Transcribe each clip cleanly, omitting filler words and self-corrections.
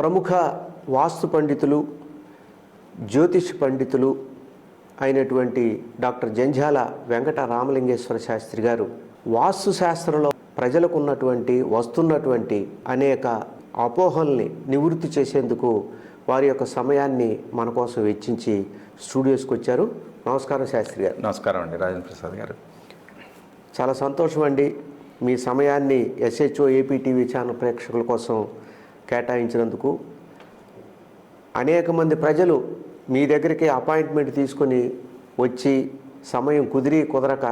ప్రముఖ వాస్తు పండితులు, జ్యోతిష్ పండితులు అయినటువంటి డాక్టర్ జంధ్యాల వెంకట రామలింగేశ్వర శాస్త్రి గారు వాస్తు శాస్త్రంలో ప్రజలకు ఉన్నటువంటి వస్తున్నటువంటి అనేక అపోహల్ని నివృత్తి చేసేందుకు వారి యొక్క సమయాన్ని మన కోసం వెచ్చించి స్టూడియోస్కి వచ్చారు. నమస్కారం శాస్త్రి గారు. నమస్కారం అండి రాజేంద్ర ప్రసాద్ గారు. చాలా సంతోషం అండి, మీ సమయాన్ని SHO AP TV ఛానల్ ప్రేక్షకుల కోసం కేటాయించినందుకు. అనేక మంది ప్రజలు మీ దగ్గరికి అపాయింట్మెంట్ తీసుకొని వచ్చి సమయం కుదరక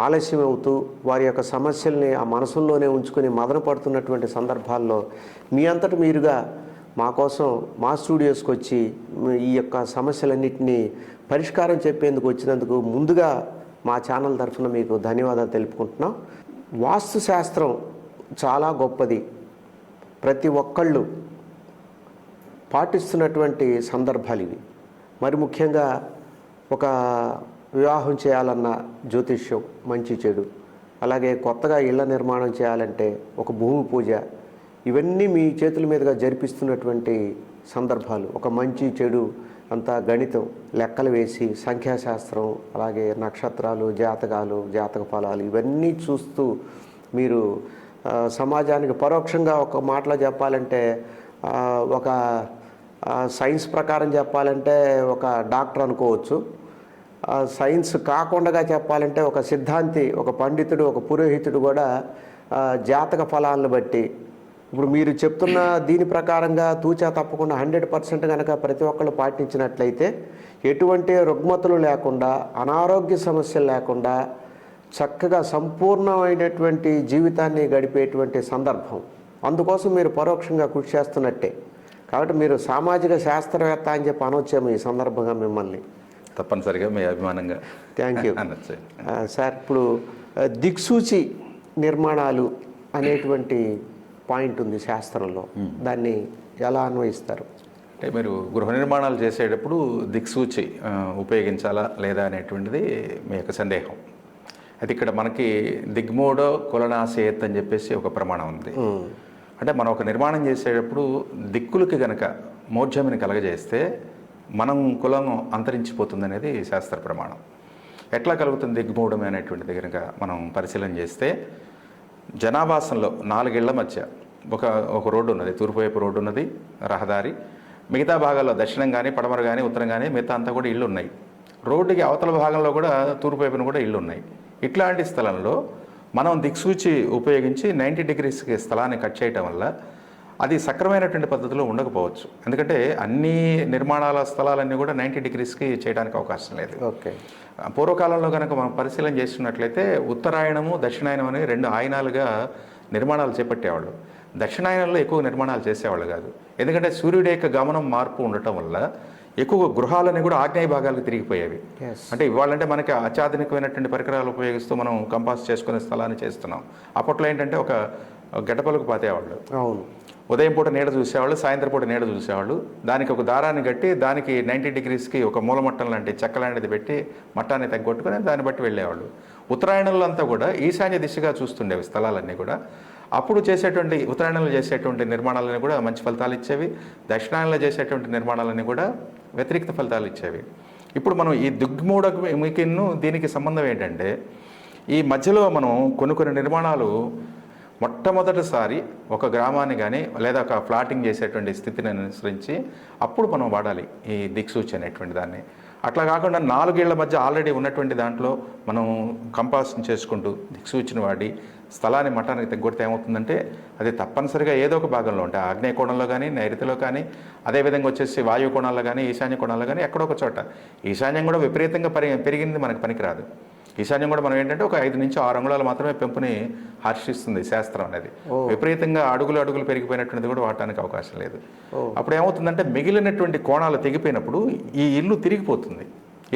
ఆలస్యం అవుతూ వారి యొక్క సమస్యల్ని ఆ మనసుల్లోనే ఉంచుకొని మదన పడుతున్నటువంటి సందర్భాల్లో మీ అంతట మీరుగా మా కోసం మా స్టూడియోస్కి వచ్చి ఈ యొక్క సమస్యలన్నింటినీ పరిష్కారం చెప్పేందుకు వచ్చినందుకు ముందుగా మా ఛానల్ తరఫున మీకు ధన్యవాదాలు తెలుపుకుంటున్నాం. వాస్తు శాస్త్రం చాలా గొప్పది, ప్రతి ఒక్కళ్ళు పాటిస్తున్నటువంటి సందర్భాలు ఇవి. మరి ముఖ్యంగా ఒక వివాహం చేయాలన్న జ్యోతిష్యం, మంచి చెడు, అలాగే కొత్తగా ఇళ్ల నిర్మాణం చేయాలంటే ఒక భూమి పూజ, ఇవన్నీ మీ చేతుల మీదుగా జరిపిస్తున్నటువంటి సందర్భాలు. ఒక మంచి చెడు అంతా గణితం, లెక్కలు వేసి సంఖ్యాశాస్త్రం, అలాగే నక్షత్రాలు, జాతకాలు, జాతక ఫలాలు ఇవన్నీ చూస్తూ మీరు సమాజానికి పరోక్షంగా ఒక మాటలో చెప్పాలంటే ఒక సైన్స్ ప్రకారం చెప్పాలంటే ఒక డాక్టర్ అనుకోవచ్చు. సైన్స్ కాకుండా చెప్పాలంటే ఒక సిద్ధాంతి, ఒక పండితుడు, ఒక పురోహితుడు కూడా జాతక ఫలాలను బట్టి ఇప్పుడు మీరు చెప్తున్న దీని ప్రకారంగా తూచా తప్పకుండా 100% కనుక ప్రతి ఒక్కళ్ళు పాటించినట్లయితే ఎటువంటి రుగ్మతలు లేకుండా, అనారోగ్య సమస్యలు లేకుండా చక్కగా సంపూర్ణమైనటువంటి జీవితాన్ని గడిపేటువంటి సందర్భం. అందుకోసం మీరు పరోక్షంగా కృషి చేస్తున్నట్టే. కాబట్టి మీరు సామాజిక శాస్త్రవేత్త అని చెప్పి అనొచ్చాము ఈ సందర్భంగా మిమ్మల్ని. తప్పనిసరిగా మీ అభిమానంగా. Thank you sir. ఇప్పుడు దిక్సూచి నిర్మాణాలు అనేటువంటి పాయింట్ ఉంది శాస్త్రంలో, దాన్ని ఎలా అన్వయిస్తారు? అంటే మీరు గృహ నిర్మాణాలు చేసేటప్పుడు దిక్సూచి ఉపయోగించాలా లేదా అనేటువంటిది మీ యొక్క సందేహం. అయితే ఇక్కడ మనకి దిగ్మూఢో కులనాశయత్ అని చెప్పేసి ఒక ప్రమాణం ఉంది. అంటే మనం ఒక నిర్మాణం చేసేటప్పుడు దిక్కులకి గనక మోఢ్యమిని కలగజేస్తే మనం కులం అంతరించిపోతుంది అనేది శాస్త్ర ప్రమాణం. ఎట్లా కలుగుతుంది దిగ్మూఢం అనేటువంటిది కనుక మనం పరిశీలన చేస్తే, జనావాసంలో 4 ఇళ్ల మధ్య ఒక రోడ్డు ఉన్నది, తూర్పు వైపు రోడ్డు ఉన్నది, రహదారి. మిగతా భాగాల్లో దక్షిణం కానీ, పడమర కానీ, ఉత్తరం కానీ మిగతా అంతా కూడా ఇళ్ళు ఉన్నాయి. రోడ్డుకి అవతల భాగంలో కూడా తూర్పు వైపున కూడా ఇళ్ళు ఉన్నాయి. ఇట్లాంటి స్థలంలో మనం దిక్సూచి ఉపయోగించి 90 degreesకి స్థలాన్ని కట్ చేయటం వల్ల అది సక్రమైనటువంటి పద్ధతిలో ఉండకపోవచ్చు. ఎందుకంటే అన్ని నిర్మాణాల స్థలాలన్నీ కూడా 90 degreesకి చేయడానికి అవకాశం లేదు. ఓకే. పూర్వకాలంలో కనుక మనం పరిశీలన చేస్తున్నట్లయితే ఉత్తరాయణము, దక్షిణాయనం అనే 2 ఆయనాలుగా నిర్మాణాలు చేపట్టేవాళ్ళు. దక్షిణాయనంలో ఎక్కువ నిర్మాణాలు చేసేవాళ్ళు కాదు. ఎందుకంటే సూర్యుడి యొక్క గమనం మార్పు ఉండటం వల్ల ఎక్కువ గృహాలన్నీ కూడా ఆగ్నేయ భాగాలకు తిరిగిపోయేవి. అంటే ఇవాళంటే మనకి అత్యాధునికమైనటువంటి పరికరాలు ఉపయోగిస్తూ మనం కంపాస్ చేసుకునే స్థలాన్ని చేస్తున్నాం. అప్పట్లో ఏంటంటే ఒక గడపలకు పాతేవాళ్ళు. అవును. ఉదయం పూట నీడ చూసేవాళ్ళు, సాయంత్రం పూట నీడ చూసేవాళ్ళు. దానికి ఒక దారాన్ని కట్టి దానికి 90 degreesకి ఒక మూలమట్టం లాంటి చెక్క లాంటిది పెట్టి మట్టాన్ని తగ్గొట్టుకుని దాన్ని బట్టి వెళ్ళేవాళ్ళు. ఉత్తరాయణంలో అంతా కూడా ఈశాన్య దిశగా చూస్తుండేవి స్థలాలన్నీ కూడా. అప్పుడు చేసేటువంటి ఉత్తరాయణంలో చేసేటువంటి నిర్మాణాలన్నీ కూడా మంచి ఫలితాలు ఇచ్చేవి. దక్షిణాయనంలో చేసేటువంటి నిర్మాణాలన్నీ కూడా వ్యతిరేక ఫలితాలు ఇచ్చేవి. ఇప్పుడు మనం ఈ దిగ్మూఢకిను దీనికి సంబంధం ఏంటంటే, ఈ మధ్యలో మనం కొన్ని నిర్మాణాలు మొట్టమొదటిసారి ఒక గ్రామాన్ని కానీ లేదా ఒక ఫ్లాటింగ్ చేసేటువంటి స్థితిని అనుసరించి అప్పుడు మనం వాడాలి ఈ దిక్సూచి అనేటువంటి దాన్ని. అట్లా కాకుండా 4 ఇళ్ల మధ్య ఆల్రెడీ ఉన్నటువంటి దాంట్లో మనం కంపాస్ని చేసుకుంటూ దిక్సూచిని వాడి స్థలాన్ని మఠానికి తగ్గొడితే ఏమవుతుందంటే అది తప్పనిసరిగా ఏదో ఒక భాగంలో ఉంటాయి. ఆగ్నేయ కోణంలో కానీ, నైరుతిలో కానీ, అదేవిధంగా వచ్చేసి వాయు కోణాల్లో కానీ, ఈశాన్య కోణాల్లో కానీ ఎక్కడో ఒక చోట. ఈశాన్యం కూడా విపరీతంగా పెరిగింది మనకు పనికిరాదు. ఈశాన్యం కూడా మనం ఏంటంటే ఒక 5 నుంచి 6 అంగుళాలు మాత్రమే పెంపుని హర్షిస్తుంది శాస్త్రం అనేది. విపరీతంగా అడుగులు పెరిగిపోయినటువంటిది కూడా వాడటానికి అవకాశం లేదు. అప్పుడు ఏమవుతుందంటే మిగిలినటువంటి కోణాలు తెగిపోయినప్పుడు ఈ ఇల్లు తిరిగిపోతుంది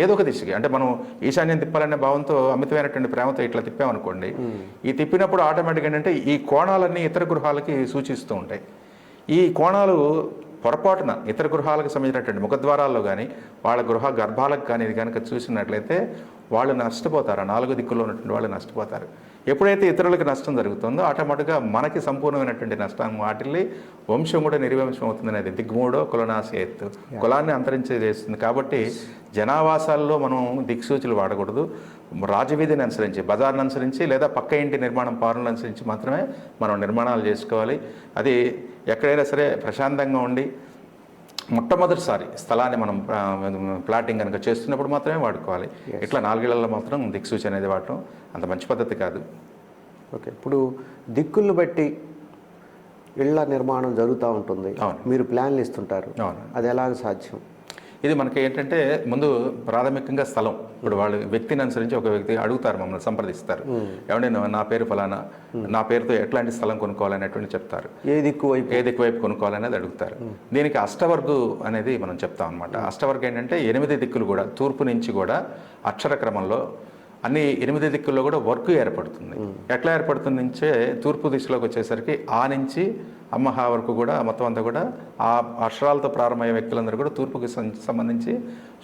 ఏదో ఒక దిశకి. అంటే మనం ఈశాన్యం తిప్పాలనే భావంతో అమితమైనటువంటి ప్రేమతో ఇట్లా తిప్పామనుకోండి, ఈ తిప్పినప్పుడు ఆటోమేటిక్గా ఏంటంటే ఈ కోణాలన్నీ ఇతర గృహాలకి సూచిస్తూ ఉంటాయి. ఈ కోణాలు పొరపాటున ఇతర గృహాలకు సంబంధించినటువంటి ముఖద్వారాల్లో కానీ, వాళ్ళ గృహ గర్భాలకు కానీ ఇది కనుక చూసినట్లయితే వాళ్ళు నష్టపోతారు. 4 దిక్కుల్లో ఉన్నటువంటి వాళ్ళు నష్టపోతారు. ఎప్పుడైతే ఇతరులకు నష్టం జరుగుతుందో ఆటోమేటిక్గా మనకి సంపూర్ణమైనటువంటి నష్టాన్ని వాటిల్లి వంశం కూడా నిర్వంశం అవుతుంది అనేది దిగ్మూడో కులనాశి ఎత్తు, కులాన్ని అంతరించే చేస్తుంది. కాబట్టి జనావాసాల్లో మనం దిక్సూచులు వాడకూడదు. రాజవీధిని అనుసరించి, బజార్ని అనుసరించి లేదా పక్క ఇంటి నిర్మాణం పాలనను అనుసరించి మాత్రమే మనం నిర్మాణాలు చేసుకోవాలి. అది ఎక్కడైనా సరే ప్రశాంతంగా ఉండి మొట్టమొదటిసారి స్థలాన్ని మనం ప్లాటింగ్ కనుక చేస్తున్నప్పుడు మాత్రమే వాడుకోవాలి. ఇట్లా 4 ఇళ్లలో మాత్రం దిక్సూచి అనేది వాడటం అంత మంచి పద్ధతి కాదు. ఓకే, ఇప్పుడు దిక్కులను బట్టి ఇళ్ల నిర్మాణం జరుగుతూ ఉంటుంది. మీరు ప్లాన్లు ఇస్తుంటారు, అది ఎలాగ సాధ్యం? ఇది మనకి ఏంటంటే ముందు ప్రాథమికంగా స్థలం. ఇప్పుడు వాళ్ళు వ్యక్తిని అనుసరించి ఒక వ్యక్తి అడుగుతారు, మమ్మల్ని సంప్రదిస్తారు, ఏమంటే నా పేరు ఫలానా, నా పేరుతో ఎట్లాంటి స్థలం కొనుక్కోవాలనేటువంటి చెప్తారు, ఏ దిక్కు వైపు కొనుక్కోవాలనేది అడుగుతారు. దీనికి అష్టవర్గు అనేది మనం చెప్తాం అనమాట. అష్టవర్గం ఏంటంటే 8 దిక్కులు కూడా తూర్పు నుంచి కూడా అక్షర క్రమంలో అన్ని 8 దిక్కుల్లో కూడా వర్క్ ఏర్పడుతుంది. ఎట్లా ఏర్పడుతుంది నుంచే తూర్పు దిశలోకి వచ్చేసరికి ఆ నుంచి అమ్మహ వరకు కూడా మొత్తం అంతా కూడా ఆ అక్షరాలతో ప్రారంభమయ్యే వ్యక్తులందరూ కూడా తూర్పుకి సంబంధించి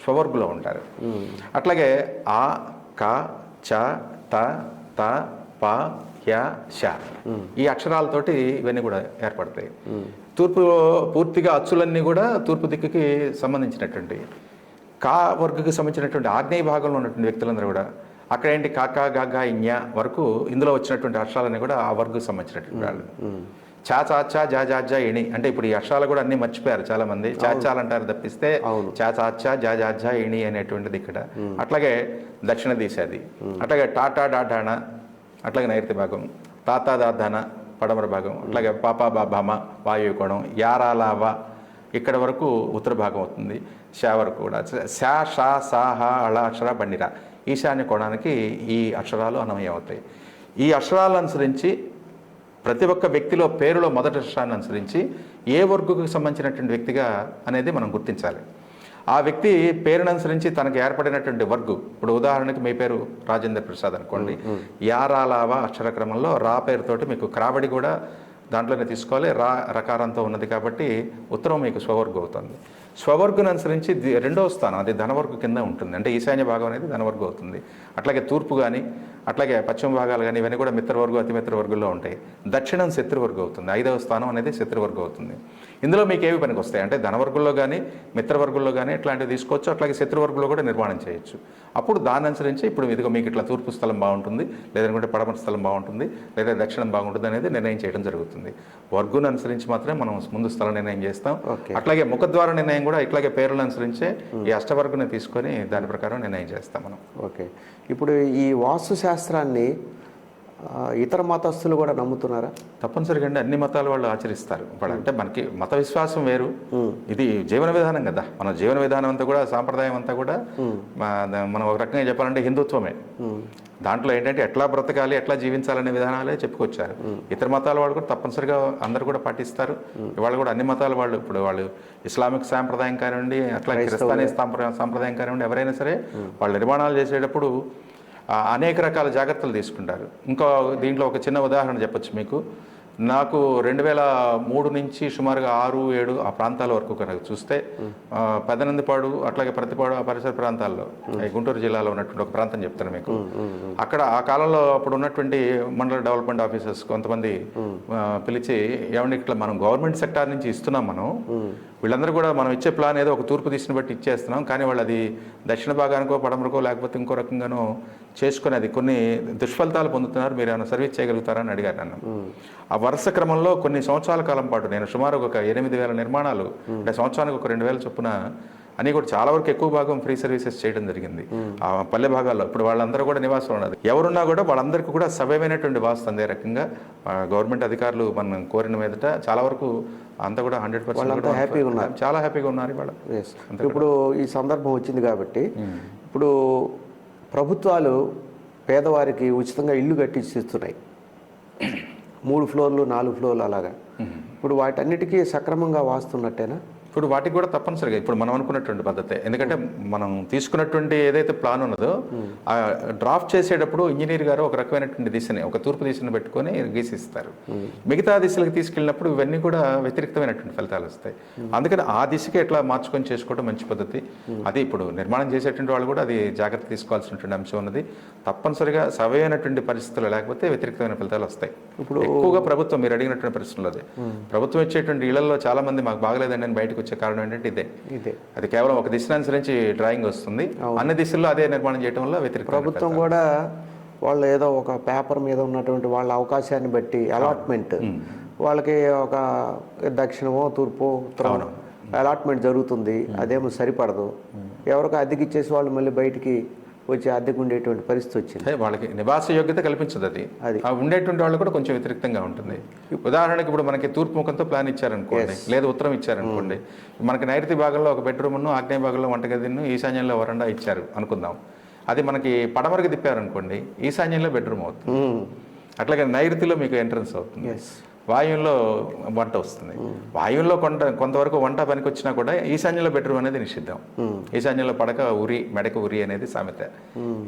స్వవర్గులో ఉంటారు. అట్లాగే ఆ, క, చ, ట, త, ప, హ్య, ష ఈ అక్షరాలతోటి ఇవన్నీ కూడా ఏర్పడతాయి. తూర్పు పూర్తిగా అచ్చులన్నీ కూడా తూర్పు దిక్కుకి సంబంధించినటువంటి కా వర్గకి సంబంధించినటువంటి ఆగ్నేయ భాగంలో ఉన్నటువంటి వ్యక్తులందరూ కూడా అక్కడ ఏంటి కాక గగ ఇన్య వరకు ఇందులో వచ్చినటువంటి అక్షరాలన్నీ కూడా ఆ వర్గకు సంబంధించినటువంటి వాళ్ళు. చా చా చా జా జా జా ఎణి అంటే ఇప్పుడు ఈ అక్షరాలు కూడా అన్ని మర్చిపోయారు చాలా మంది. చాచాలంటారు తప్పిస్తే చా చా చా జా జా జా ఎణి అనేటువంటిది ఇక్కడ. అట్లాగే దక్షిణ దిశ అది. అట్లాగే టాటా డాఢాణ అట్లాగే నైరుతి భాగం, తాతా దాధాన పడమర భాగం, అట్లాగే పాపా బాబామ వాయువు కోణం, యారాలావ ఇక్కడ వరకు ఉత్తర భాగం అవుతుంది. షా వరకు కూడా శా షా సా హా అళ అక్షర బండిరా ఈశాన్య కోణానికి ఈ అక్షరాలు అన్వయం అవుతాయి. ఈ అక్షరాలను అనుసరించి ప్రతి ఒక్క వ్యక్తిలో పేరులో మొదటి అక్షరాన్ని అనుసరించి ఏ వర్గుకు సంబంధించినటువంటి వ్యక్తిగా అనేది మనం గుర్తించాలి. ఆ వ్యక్తి పేరును అనుసరించి తనకు ఏర్పడినటువంటి వర్గు, ఇప్పుడు ఉదాహరణకి మీ పేరు రాజేంద్ర ప్రసాద్ అనుకోండి, యారాలావా అక్షర క్రమంలో రా పేరుతోటి మీకు క్రావడి కూడా దాంట్లోనే తీసుకోవాలి. రా రకారంతో ఉన్నది కాబట్టి ఉత్తరం మీకు స్వవర్గు అవుతుంది. స్వవర్గును అనుసరించి 2వ స్థానం అది ధనవర్గు కింద ఉంటుంది, అంటే ఈశాన్య భాగం అనేది ధనవర్గు అవుతుంది. అట్లాగే తూర్పు కానీ అట్లాగే పశ్చిమ భాగాలు కానీ ఇవన్నీ కూడా మిత్రవర్గు అతి మిత్రవర్గుల్లో ఉంటాయి. దక్షిణం శత్రువర్గు అవుతుంది. 5వ స్థానం అనేది శత్రువర్గు అవుతుంది. ఇందులో మీకు ఏవి పనికి వస్తాయి అంటే ధనవర్గుల్లో కానీ మిత్రవర్గుల్లో కానీ ఇట్లాంటివి తీసుకోవచ్చు. అట్లాగే శత్రువర్గుల్లో కూడా నిర్మాణం చేయొచ్చు. అప్పుడు దాన్ని అనుసరించి ఇప్పుడు ఇదిగో మీకు ఇట్లా తూర్పు స్థలం బాగుంటుంది, లేదంటే పడమర స్థలం బాగుంటుంది, లేదా దక్షిణం బాగుంటుంది అనేది నిర్ణయం చేయడం జరుగుతుంది. వర్గును అనుసరించి మాత్రమే మనం ముందు స్థలం నిర్ణయం చేస్తాం. అట్లాగే ముఖద్వార నిర్ణయం కూడా ఇట్లాగే పేర్లను అనుసరించే ఈ అష్టవర్గుని తీసుకొని దాని ప్రకారం నిర్ణయం చేస్తాం మనం. ఓకే, ఇప్పుడు ఈ వాస్తు శాస్త్రాన్ని ఇతర మతస్థులు కూడా నమ్ముతున్నారా? తప్పనిసరిగా అండి, అన్ని మతాల వాళ్ళు ఆచరిస్తారు. ఇప్పుడు అంటే మనకి మత విశ్వాసం వేరు, ఇది జీవన విధానం కదా. మన జీవన విధానం అంతా కూడా సాంప్రదాయం అంతా కూడా మనం ఒక రకంగా చెప్పాలంటే హిందుత్వమే. దాంట్లో ఏంటంటే ఎట్లా బ్రతకాలి ఎట్లా జీవించాలనే విధానాలే చెప్పుకొచ్చారు. ఇతర మతాల వాళ్ళు కూడా తప్పనిసరిగా అందరూ కూడా పాటిస్తారు. ఇవాళ కూడా అన్ని మతాల వాళ్ళు, ఇప్పుడు వాళ్ళు ఇస్లామిక్ సాంప్రదాయం కానివ్వండి, అట్లా క్రిస్తానీ సాంప్రదాయం కానివ్వండి, ఎవరైనా సరే వాళ్ళు నిర్మాణాలు చేసేటప్పుడు అనేక రకాల జాగ్రత్తలు తీసుకుంటారు. ఇంకో దీంట్లో ఒక చిన్న ఉదాహరణ చెప్పొచ్చు మీకు. నాకు 2003 నుంచి సుమారుగా 6-7 ఆ ప్రాంతాల వరకు కనుక చూస్తే పెదనందిపాడు అట్లాగే ప్రతిపాడు ఆ పరిసర ప్రాంతాల్లో గుంటూరు జిల్లాలో ఉన్నటువంటి ఒక ప్రాంతం చెప్తాను మీకు. అక్కడ ఆ కాలంలో అప్పుడు ఉన్నటువంటి మండల డెవలప్మెంట్ ఆఫీసర్స్ కొంతమంది పిలిచి, ఏమంటే ఇట్లా మనం గవర్నమెంట్ సెక్టార్ నుంచి ఇస్తున్నాం, మనం వీళ్ళందరూ కూడా మనం ఇచ్చే ప్లాన్ ఏదో ఒక తూర్పు దిశను బట్టి ఇచ్చేస్తున్నాం, కానీ వాళ్ళు అది దక్షిణ భాగానికో పడమరకో లేకపోతే ఇంకో రకంగానో చేసుకుని అది కొన్ని దుష్ఫలితాలు పొందుతున్నారు, మీరు ఏమైనా సర్వీస్ చేయగలుగుతారని అడిగారు నన్ను. ఆ వరుస క్రమంలో కొన్ని సంవత్సరాల కాలం పాటు నేను సుమారు ఒక 8,000 నిర్మాణాలు, అంటే సంవత్సరానికి ఒక 2,000 చొప్పున అని కూడా చాలా వరకు ఎక్కువ భాగం ఫ్రీ సర్వీసెస్ చేయడం జరిగింది ఆ పల్లె భాగాల్లో. ఇప్పుడు వాళ్ళందరూ కూడా నివాసం ఉన్నారు. ఎవరున్నా కూడా వాళ్ళందరికీ కూడా సవ్యమైనటువంటి వాస్తు అందే రకంగా గవర్నమెంట్ అధికారులు మనం కోరిన మీదట చాలా వరకు అంతా కూడా 100% హ్యాపీగా ఉన్నారు, చాలా హ్యాపీగా ఉన్నారు ఇవాళ. ఇప్పుడు ఈ సందర్భం వచ్చింది కాబట్టి ఇప్పుడు ప్రభుత్వాలు పేదవారికి ఉచితంగా ఇల్లు కట్టించి ఇస్తున్నాయి, 3 ఫ్లోర్లు 4 ఫ్లోర్లు అలాగా. ఇప్పుడు వాటన్నిటికీ సక్రమంగా వాస్తున్నట్టేనా? ఇప్పుడు వాటికి కూడా తప్పనిసరిగా ఇప్పుడు మనం అనుకున్నటువంటి పద్ధతే, ఎందుకంటే మనం తీసుకున్నటువంటి ఏదైతే ప్లాన్ ఉన్నదో ఆ డ్రాఫ్ట్ చేసేటప్పుడు ఇంజనీర్ గారు ఒక రకమైనటువంటి దిశని, ఒక తూర్పు దిశను పెట్టుకొని గీసిస్తారు. మిగతా దిశలకు తీసుకెళ్ళినప్పుడు ఇవన్నీ కూడా వ్యతిరేక్తమైనటువంటి ఫలితాలు వస్తాయి. అందుకని ఆ దిశకి ఎట్లా మార్చుకొని చేసుకోవడం మంచి పద్ధతి. అది ఇప్పుడు నిర్మాణం చేసేటువంటి వాళ్ళు కూడా అది జాగ్రత్త తీసుకోవాల్సినటువంటి అంశం ఉన్నది. తప్పనిసరిగా సరైనటువంటి పరిస్థితులు లేకపోతే వ్యతిరేక్తమైన ఫలితాలు వస్తాయి. ఇప్పుడు ఎక్కువగా ప్రభుత్వం, మీరు అడిగినటువంటి ప్రశ్నలు అదే, ప్రభుత్వం ఇచ్చేటువంటి ఇళ్లలో చాలా మంది మాకు బాగలేదండి అని బయటకు వచ్చే కారణం ఏంటంటే ఇదే. అది కేవలం ఒక దిశను అనుసరించి డ్రాయింగ్ వస్తుంది, అన్ని దిశల్లో అదే నిర్మాణం చేయడం వల్ల వ్యతిరేక. ప్రభుత్వం కూడా వాళ్ళు ఏదో ఒక పేపర్ మీద ఉన్నటువంటి వాళ్ళ అవకాశాన్ని బట్టి అలాట్మెంట్, వాళ్ళకి ఒక దక్షిణమో తూర్పు ఉత్తరం అలాట్మెంట్ జరుగుతుంది, అదేమో సరిపడదు. ఎవరికి అద్దెకి ఇచ్చేసి వాళ్ళు మళ్ళీ బయటికి వచ్చి అద్దెకు ఉండేటువంటి పరిస్థితి వచ్చింది. వాళ్ళకి నివాస యోగ్యత కల్పించదు. అది ఉండేటువంటి వాళ్ళు కూడా కొంచెం వ్యతిరేకంగా ఉంటుంది. ఉదాహరణకి ఇప్పుడు మనకి తూర్పు ముఖంతో ప్లాన్ ఇచ్చారనుకోండి, లేదా ఉత్తరం ఇచ్చారనుకోండి, మనకి నైరుతి భాగంలో ఒక బెడ్రూమ్ను, ఆగ్నేయ భాగంలో వంటగదిను, ఈశాన్యంలో వరండా ఇచ్చారు అనుకుందాం. అది మనకి పడమరకు తిప్పారనుకోండి, ఈశాన్యంలో బెడ్రూమ్ అవుతుంది. అట్లాగే నైరుతిలో మీకు ఎంట్రన్స్ అవుతుంది, వాయువులో వంట వస్తుంది. వాయువులో కొంతవరకు వంట పనికి వచ్చినా కూడా ఈశాన్యంలో బెడ్రూమ్ అనేది నిషిద్ధం. ఈశాన్యంలో పడక ఉరి, మెడక ఉరి అనేది సామెత.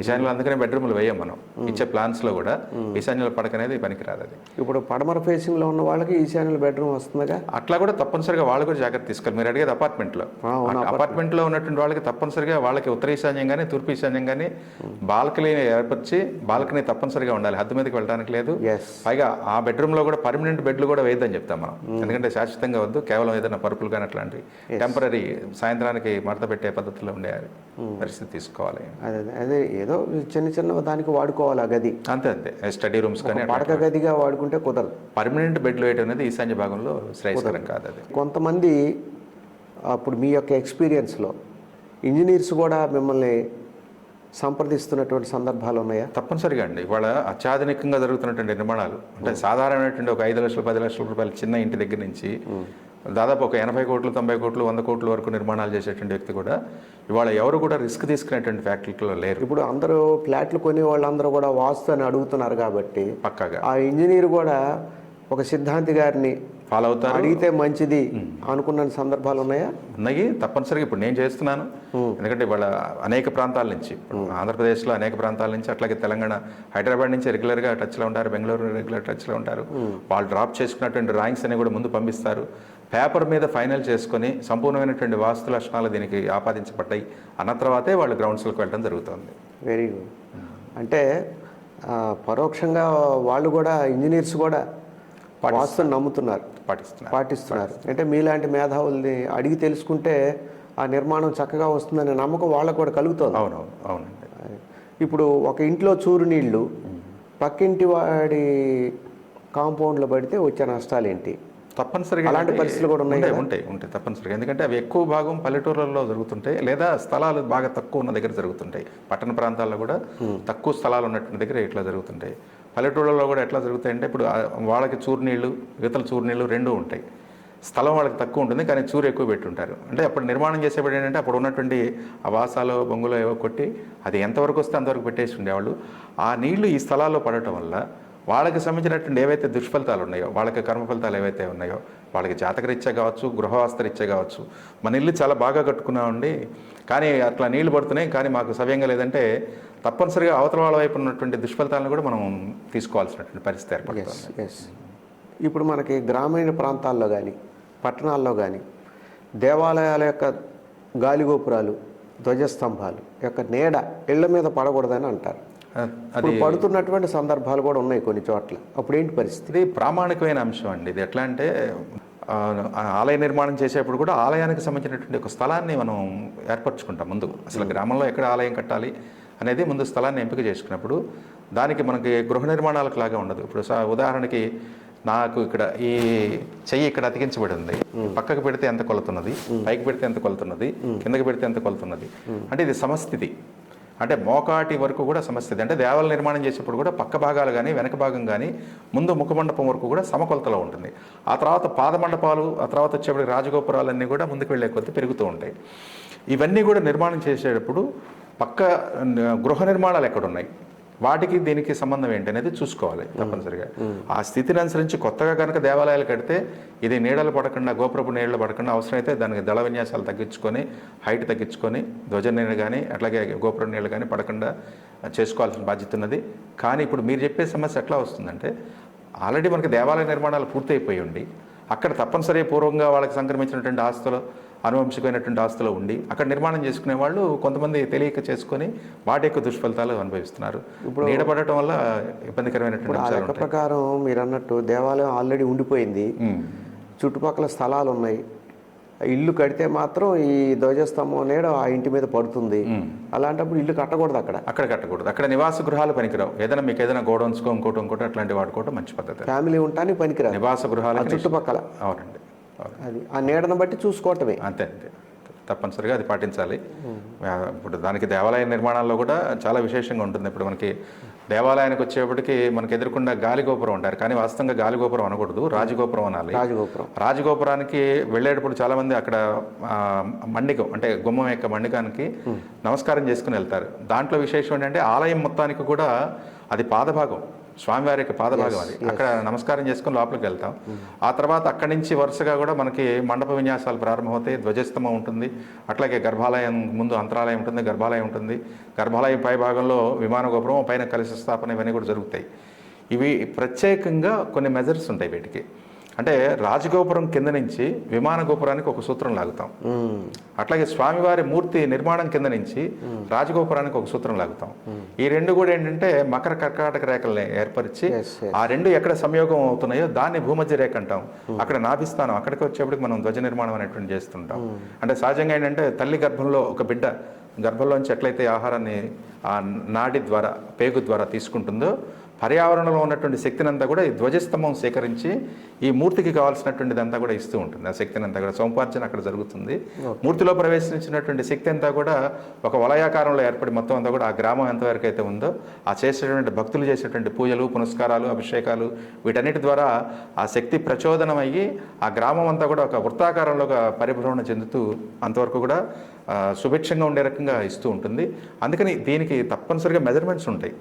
ఈశాన్యంలో అందుకనే బెడ్రూమ్లు వేయం మనం ఇచ్చే ప్లాన్స్ లో కూడా. ఈశాన్యంలో పడక అనేది పనికిరాదు. అది ఇప్పుడు పడమర ఫేసింగ్ లో ఉన్న వాళ్ళకి ఈశాన్యంలో బెడ్రూమ్ వస్తుందిగా, అట్లా కూడా తప్పనిసరిగా వాళ్ళు కూడా జాగ్రత్త తీసుకోవాలి. మీరు అడిగేది అపార్ట్మెంట్ లో ఉన్నటువంటి వాళ్ళకి తప్పనిసరిగా వాళ్ళకి ఉత్తర ఈశాన్యం కానీ తూర్పు ఈశాన్యం కానీ బాల్కనీ ఏర్పరిచి, బాల్కనీ తప్పనిసరిగా ఉండాలి, హద్దు మీదకి వెళ్ళడానికి లేదు. పైగా ఆ బెడ్రూమ్ లో కూడా పర్మనెంట్ బెడ్లు కూడా వేయద్దని చెప్తాం మనం, ఎందుకంటే శాశ్వతంగా వద్దు, కేవలం ఏదైనా పరుపులు కానీ అట్లాంటివి టెంపరీ సాయంత్రానికి మడత పెట్టే పద్ధతిలో ఉండే పరిస్థితి తీసుకోవాలి. అదే ఏదో చిన్న దానికి వాడుకోవాలి ఆ గది, అంతే. స్టడీ రూమ్స్ కానీ పడక గదిగా వాడుకుంటే కుదరదు. పర్మనెంట్ బెడ్లు వేయడం అనేది ఈశాన్య భాగంలో శ్రేయస్కరం కాదు. అది కొంతమంది అప్పుడు మీ యొక్క ఎక్స్పీరియన్స్లో ఇంజనీర్స్ కూడా మిమ్మల్ని సంప్రదిస్తున్నటువంటి సందర్భాలు ఉన్నాయా? తప్పనిసరిగా అండి. ఇవాళ అత్యాధునికంగా జరుగుతున్నటువంటి నిర్మాణాలు, అంటే సాధారణమైనటువంటి ఒక 5 లక్షలు 10 లక్షల రూపాయల చిన్న ఇంటి దగ్గర నుంచి దాదాపు ఒక 80 కోట్లు 90 కోట్లు 100 కోట్ల వరకు నిర్మాణాలు చేసేటువంటి వ్యక్తి కూడా ఇవాళ ఎవరు కూడా రిస్క్ తీసుకునేటువంటి ఫ్యాక్టరీలో లేరు. ఇప్పుడు అందరూ ఫ్లాట్లు కొనే వాళ్ళందరూ కూడా వాస్తు అని అడుగుతున్నారు కాబట్టి పక్కాగా ఆ ఇంజనీర్ కూడా ఒక సిద్ధాంతి గారిని ఫాలో అవుతారు, అడిగితే మంచిది అనుకున్న సందర్భాలు ఉన్నాయా? ఉన్నాయి, తప్పనిసరిగా. ఇప్పుడు నేను చేస్తున్నాను, ఎందుకంటే ఇవాళ అనేక ప్రాంతాల నుంచి, ఆంధ్రప్రదేశ్లో అనేక ప్రాంతాల నుంచి, అట్లాగే తెలంగాణ, హైదరాబాద్ నుంచి రెగ్యులర్గా టచ్లో ఉంటారు, బెంగళూరు రెగ్యులర్ టచ్లో ఉంటారు. వాళ్ళు డ్రాప్ చేసుకున్నటువంటి డ్రాయింగ్స్ అన్ని కూడా ముందు పంపిస్తారు. పేపర్ మీద ఫైనల్ చేసుకొని సంపూర్ణమైనటువంటి వాస్తు లక్షణాలు దీనికి ఆపాదించబడ్డాయి అన్న తర్వాతే వాళ్ళు గ్రౌండ్స్లోకి వెళ్ళడం జరుగుతుంది. Very good. అంటే పరోక్షంగా వాళ్ళు కూడా, ఇంజనీర్స్ కూడా వాస్తుని నమ్ముతున్నారు, పాటిస్తున్నారు. అంటే మీలాంటి మేధావుల్ని అడిగి తెలుసుకుంటే ఆ నిర్మాణం చక్కగా వస్తుందనే నమ్మకం వాళ్ళకు కూడా కలుగుతుంది. అవునండి. ఇప్పుడు ఒక ఇంట్లో చూరు నీళ్లు పక్కింటి వాడి కాంపౌండ్లో పడితే వచ్చే నష్టాలు ఏంటి? తప్పనిసరిగా అలాంటి పరిస్థితులు కూడా ఉంటాయి తప్పనిసరిగా. ఎందుకంటే అవి ఎక్కువ భాగం పల్లెటూర్లలో జరుగుతుంటాయి, లేదా స్థలాలు బాగా తక్కువ ఉన్న దగ్గర జరుగుతుంటాయి. పట్టణ ప్రాంతాల్లో కూడా తక్కువ స్థలాలు ఉన్నటువంటి దగ్గర ఇట్లా జరుగుతుంటాయి. పల్లెటూళ్ళలో కూడా ఎట్లా జరుగుతాయంటే, ఇప్పుడు వాళ్ళకి చూరునీళ్ళు, ఇవతల చూరునీళ్ళు రెండూ ఉంటాయి. స్థలం వాళ్ళకి తక్కువ ఉంటుంది, కానీ చూరు ఎక్కువ పెట్టుంటారు. అంటే అప్పుడు నిర్మాణం చేసేప్పుడు ఏంటంటే, అప్పుడు ఉన్నటువంటి ఆవాసాలు బొంగులో ఏవో కొట్టి అది ఎంతవరకు వస్తే అంతవరకు పెట్టేసి ఉండేవాళ్ళు. ఆ నీళ్లు ఈ స్థలాల్లో పడటం వల్ల వాళ్ళకి సంబంధించినటువంటి ఏవైతే దుష్ఫలితాలు ఉన్నాయో, వాళ్ళకి కర్మ ఫలితాలు ఏవైతే ఉన్నాయో, వాళ్ళకి జాతకరీత్యా కావచ్చు, గృహవాస్తరీత్యా కావచ్చు, మన ఇల్లు చాలా బాగా కట్టుకున్నామండి కానీ అట్లా నీళ్లు పడుతున్నాయి కానీ మాకు సవ్యంగా లేదంటే, తప్పనిసరిగా అవతల వాళ్ళ వైపు ఉన్నటువంటి దుష్ఫలితాలను కూడా మనం తీసుకోవాల్సినటువంటి పరిస్థితి ఏర్పడుతుంది. ఇప్పుడు మనకి గ్రామీణ ప్రాంతాల్లో కానీ పట్టణాల్లో కానీ దేవాలయాల యొక్క గాలిగోపురాలు, ధ్వజస్తంభాలు యొక్క నీడ ఇళ్ల మీద పడకూడదని అంటారు. అది పడుతున్నటువంటి సందర్భాలు కూడా ఉన్నాయి కొన్ని చోట్ల. అప్పుడు ఏంటి పరిస్థితి? ప్రామాణికమైన అంశం అండి ఇది. ఎట్లా అంటే, ఆలయ నిర్మాణం చేసేప్పుడు కూడా ఆలయానికి సంబంధించినటువంటి ఒక స్థలాన్ని మనం ఏర్పరచుకుంటాం ముందు. అసలు గ్రామంలో ఎక్కడ ఆలయం కట్టాలి అనేది ముందు స్థలాన్ని ఎంపిక చేసుకున్నప్పుడు దానికి మనకి గృహ నిర్మాణాలకు లాగా ఉండదు. ఇప్పుడు ఉదాహరణకి నాకు ఇక్కడ ఈ చెయ్యి ఇక్కడ అతికించబడి ఉంది, పక్కకు పెడితే ఎంత కొలుతున్నది, పైకి పెడితే ఎంత కొలుతున్నది, కిందకి పెడితే ఎంత కొలుతున్నది అంటే ఇది సమస్థితి. అంటే మోకాటి వరకు కూడా సమస్థితి. అంటే దేవాలయ నిర్మాణం చేసేప్పుడు కూడా పక్క భాగాలు కానీ వెనక భాగం కానీ ముందు ముఖమండపం వరకు కూడా సమకొలతలో ఉంటుంది. ఆ తర్వాత పాదమండపాలు, ఆ తర్వాత వచ్చేప్పటికి రాజగోపురాలన్నీ కూడా ముందుకు వెళ్ళే కొద్దీ పెరుగుతూ ఉంటాయి. ఇవన్నీ కూడా నిర్మాణం చేసేటప్పుడు పక్క గృహ నిర్మాణాలు ఎక్కడున్నాయి, వాటికి దీనికి సంబంధం ఏంటి అనేది చూసుకోవాలి తప్పనిసరిగా. ఆ స్థితిని అనుసరించి కొత్తగా కనుక దేవాలయాలు కడితే ఇది నీడలు పడకుండా, గోపురపు నీడలు పడకుండా అవసరమైతే దానికి దళ విన్యాసాలు తగ్గించుకొని, హైట్ తగ్గించుకొని, ధ్వజ నీళ్ళు కానీ అట్లాగే గోపురం నీళ్ళు కానీ పడకుండా చేసుకోవాల్సిన బాధ్యత ఉన్నది. కానీ ఇప్పుడు మీరు చెప్పే సమస్య ఎట్లా వస్తుందంటే, ఆల్రెడీ మనకి దేవాలయ నిర్మాణాలు పూర్తయిపోయి ఉండి అక్కడ తప్పనిసరి పూర్వంగా వాళ్ళకి సంక్రమించినటువంటి ఆస్తులు, అనువంశికమైనటువంటి ఆస్తులు ఉండి అక్కడ నిర్మాణం చేసుకునే వాళ్ళు కొంతమంది తెలియక చేసుకొని వాటి యొక్క దుష్ఫలితాలు అనుభవిస్తున్నారు. ఇప్పుడు నీడపడటం వల్ల ఇబ్బందికరమైనటువంటి ఆ అంశాలు లెక్క ఉంటాయి. ప్రకారం మీరు అన్నట్టు దేవాలయం ఆల్రెడీ ఉండిపోయింది, చుట్టుపక్కల స్థలాలు ఉన్నాయి. ఇల్లు కడితే మాత్రం ఈ ధ్వజస్తంభం నీడ ఆ ఇంటి మీద పడుతుంది. అలాంటప్పుడు ఇల్లు కట్టకూడదు, అక్కడ కట్టకూడదు. అక్కడ నివాస గృహాలు పనికిరావు. ఏదైనా మీకు ఏదైనా గోడౌన్స్ ఇంకోటి అట్లాంటి వాడుకోవడం మంచి పద్ధతి. ఫ్యామిలీ ఉండటానికి పనికిరాదు నివాస గృహాలు చుట్టుపక్కల. అవునండి, అది ఆ నీడను బట్టి చూసుకోవటమే. అంతే తప్పనిసరిగా అది పాటించాలి. ఇప్పుడు దానికి దేవాలయ నిర్మాణాల్లో కూడా చాలా విశేషంగా ఉంటుంది. ఇప్పుడు మనకి దేవాలయానికి వచ్చేప్పటికి మనకి ఎదుర్కొన్న గాలిగోపురం ఉంటారు, కానీ వాస్తవంగా గాలిగోపురం అనకూడదు, రాజగోపురం అనాలి. రాజగోపురానికి వెళ్ళేటప్పుడు చాలామంది అక్కడ మండికం అంటే గుమ్మం యొక్క మండికానికి నమస్కారం చేసుకుని వెళ్తారు. దాంట్లో విశేషం ఏంటంటే ఆలయం మొత్తానికి కూడా అది పాదభాగం, స్వామివారి యొక్క పాదభాగం. అది అక్కడ నమస్కారం చేసుకుని లోపలికి వెళ్తాం. ఆ తర్వాత అక్కడి నుంచి వరుసగా కూడా మనకి మండప విన్యాసాలు ప్రారంభమవుతాయి. ధ్వజస్తంభం ఉంటుంది, అట్లాగే గర్భాలయం ముందు అంతరాలయం ఉంటుంది, గర్భాలయం ఉంటుంది. గర్భాలయం పై భాగంలో విమాన గోపురం, పైన కలశ స్థాపన, ఇవన్నీ కూడా జరుగుతాయి. ఇవి ప్రత్యేకంగా కొన్ని మెజర్స్ ఉంటాయి వీటికి. అంటే రాజగోపురం కింద నుంచి విమాన గోపురానికి ఒక సూత్రం లాగుతాం. అట్లాగే స్వామివారి మూర్తి నిర్మాణం కింద నుంచి రాజగోపురానికి ఒక సూత్రం లాగుతాం. ఈ రెండు కూడా ఏంటంటే మకర కర్కాటక రేఖల్ని ఏర్పరిచి ఆ రెండు ఎక్కడ సంయోగం అవుతున్నాయో దాన్ని భూమధ్య రేఖ అంటాం. అక్కడ నాభిస్థానం, అక్కడికి వచ్చేప్పటికి మనం ధ్వజ నిర్మాణం అనేటువంటి చేస్తుంటాం. అంటే సహజంగా ఏంటంటే తల్లి గర్భంలో ఒక బిడ్డ గర్భంలోంచి ఎట్లయితే ఆహారాన్ని ఆ నాడి ద్వారా, పేగు ద్వారా తీసుకుంటుందో, పర్యావరణంలో ఉన్నటువంటి శక్తిని అంతా కూడా ఈ ధ్వజస్తంభం సేకరించి ఈ మూర్తికి కావాల్సినటువంటిది అంతా కూడా ఇస్తూ ఉంటుంది. ఆ శక్తిని అంతా కూడా సముపార్జన అక్కడ జరుగుతుంది. మూర్తిలో ప్రవేశించినటువంటి శక్తి అంతా కూడా ఒక వలయాకారంలో ఏర్పడి మొత్తం అంతా కూడా ఆ గ్రామం ఎంతవరకు అయితే ఉందో ఆ చేసేటువంటి భక్తులు చేసేటువంటి పూజలు, పునస్కారాలు, అభిషేకాలు, వీటన్నిటి ద్వారా ఆ శక్తి ప్రచోదనం అయ్యి ఆ గ్రామం అంతా కూడా ఒక వృత్తాకారంలో పరిభ్రమణ చెందుతూ అంతవరకు కూడా సుభిక్షంగా ఉండే రకంగా ఇస్తూ ఉంటుంది. అందుకని దీనికి తప్పనిసరిగా మెజర్మెంట్స్ ఉంటాయి.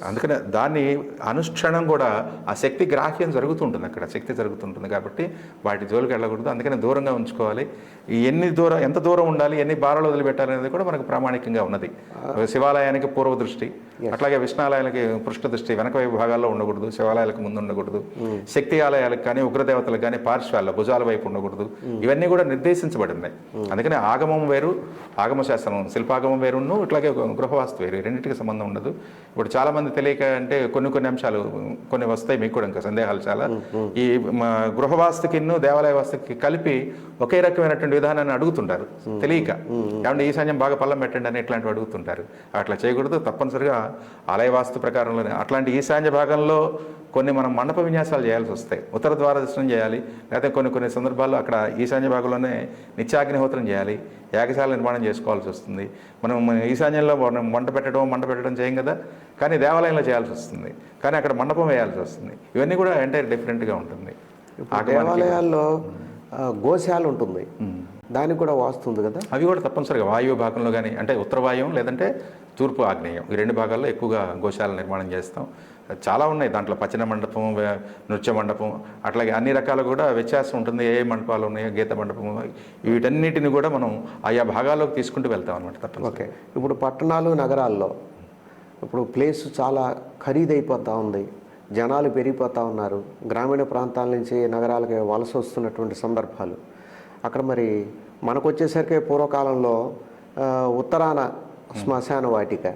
అందుకని దాన్ని అనుష్క్షణం కూడా ఆ శక్తి గ్రాహ్యం జరుగుతుంటుంది, అక్కడ శక్తి జరుగుతుంటుంది. కాబట్టి వాటి జోలికి వెళ్ళకూడదు. అందుకని దూరంగా ఉంచుకోవాలి. ఎంత దూరం ఉండాలి, ఎన్ని బారాలు వదిలిపెట్టాలి అనేది కూడా మనకు ప్రామాణికంగా ఉన్నది. శివాలయానికి పూర్వ దృష్టి, అట్లాగే విష్ణాలయాలకి పృష్ఠ దృష్టి, వెనక వైపు భాగాల్లో ఉండకూడదు, శివాలయాలకు ముందు ఉండకూడదు. శక్తి ఆలయాలకు కానీ ఉగ్రదేవతలకు కానీ పార్శ్వాల్లో భుజాల వైపు ఉండకూడదు. ఇవన్నీ కూడా నిర్దేశించబడింది. అందుకని ఆగమం వేరు, ఆగమ శాస్త్రం, శిల్పాగమం వేరును, ఇట్లాగే గృహవాస్తు వేరు, రెండింటికి సంబంధం ఉండదు. ఇప్పుడు చాలా మంది తెలియక అంటే కొన్ని అంశాలు కొన్ని వస్తాయి, మీకు కూడా ఇంకా సందేహాలు చాలా. ఈ గృహవాస్తుకి దేవాలయ వాస్తుకి కలిపి ఒకే రకమైనటువంటి విధానాన్ని అడుగుతుంటారు తెలియక. కాబట్టి ఈశాన్యం బాగా పల్లం పెట్టండి అని ఇట్లాంటివి అడుగుతుంటారు. అట్లా చేయకూడదు. తప్పనిసరిగా ఆలయ వాస్తు ప్రకారంలోనే అట్లాంటి ఈశాన్య భాగంలో కొన్ని మనం మండప విన్యాసాలు చేయాల్సి వస్తాయి. ఉత్తర ద్వార దర్శనం చేయాలి, లేకపోతే కొన్ని సందర్భాల్లో అక్కడ ఈశాన్య భాగంలోనే నిత్యాగ్నిహోత్రం చేయాలి, యాగశాల నిర్మాణం చేసుకోవాల్సి వస్తుంది. మనం ఈశాన్యంలో మంట పెట్టడం చేయం కదా, కానీ దేవాలయంలో చేయాల్సి వస్తుంది, కానీ అక్కడ మండపం వేయాల్సి వస్తుంది. ఇవన్నీ కూడా ఎంటైర్ డిఫరెంట్గా ఉంటుంది. దేవాలయాల్లో గోశాల ఉంటుంది, దానికి కూడా వాస్తుంది కదా. అవి కూడా తప్పనిసరిగా వాయువు భాగంలో కానీ, అంటే ఉత్తర వాయువు లేదంటే తూర్పు ఆగ్నేయం, ఈ రెండు భాగాల్లో ఎక్కువగా గోశాల నిర్మాణం చేస్తాం. చాలా ఉన్నాయి దాంట్లో. పచ్చన మండపం, నృత్య మండపం, అట్లాగే అన్ని రకాలు కూడా వ్యత్యాసం ఉంటుంది. ఏ మండపాలు ఉన్నాయో, గీత మండపం, వీటన్నిటిని కూడా మనం ఆయా భాగాల్లోకి తీసుకుంటూ వెళ్తాం అనమాట. తప్ప ఓకే. ఇప్పుడు పట్టణాలు, నగరాల్లో ఇప్పుడు ప్లేస్ చాలా ఖరీదైపోతూ ఉంది, జనాలు పెరిగిపోతూ ఉన్నారు. గ్రామీణ ప్రాంతాల నుంచి నగరాలకి వలస వస్తున్నటువంటి సందర్భాలు. అక్కడ మరి మనకు వచ్చేసరికి పూర్వకాలంలో ఉత్తరాన శ్మశాన వాటిక,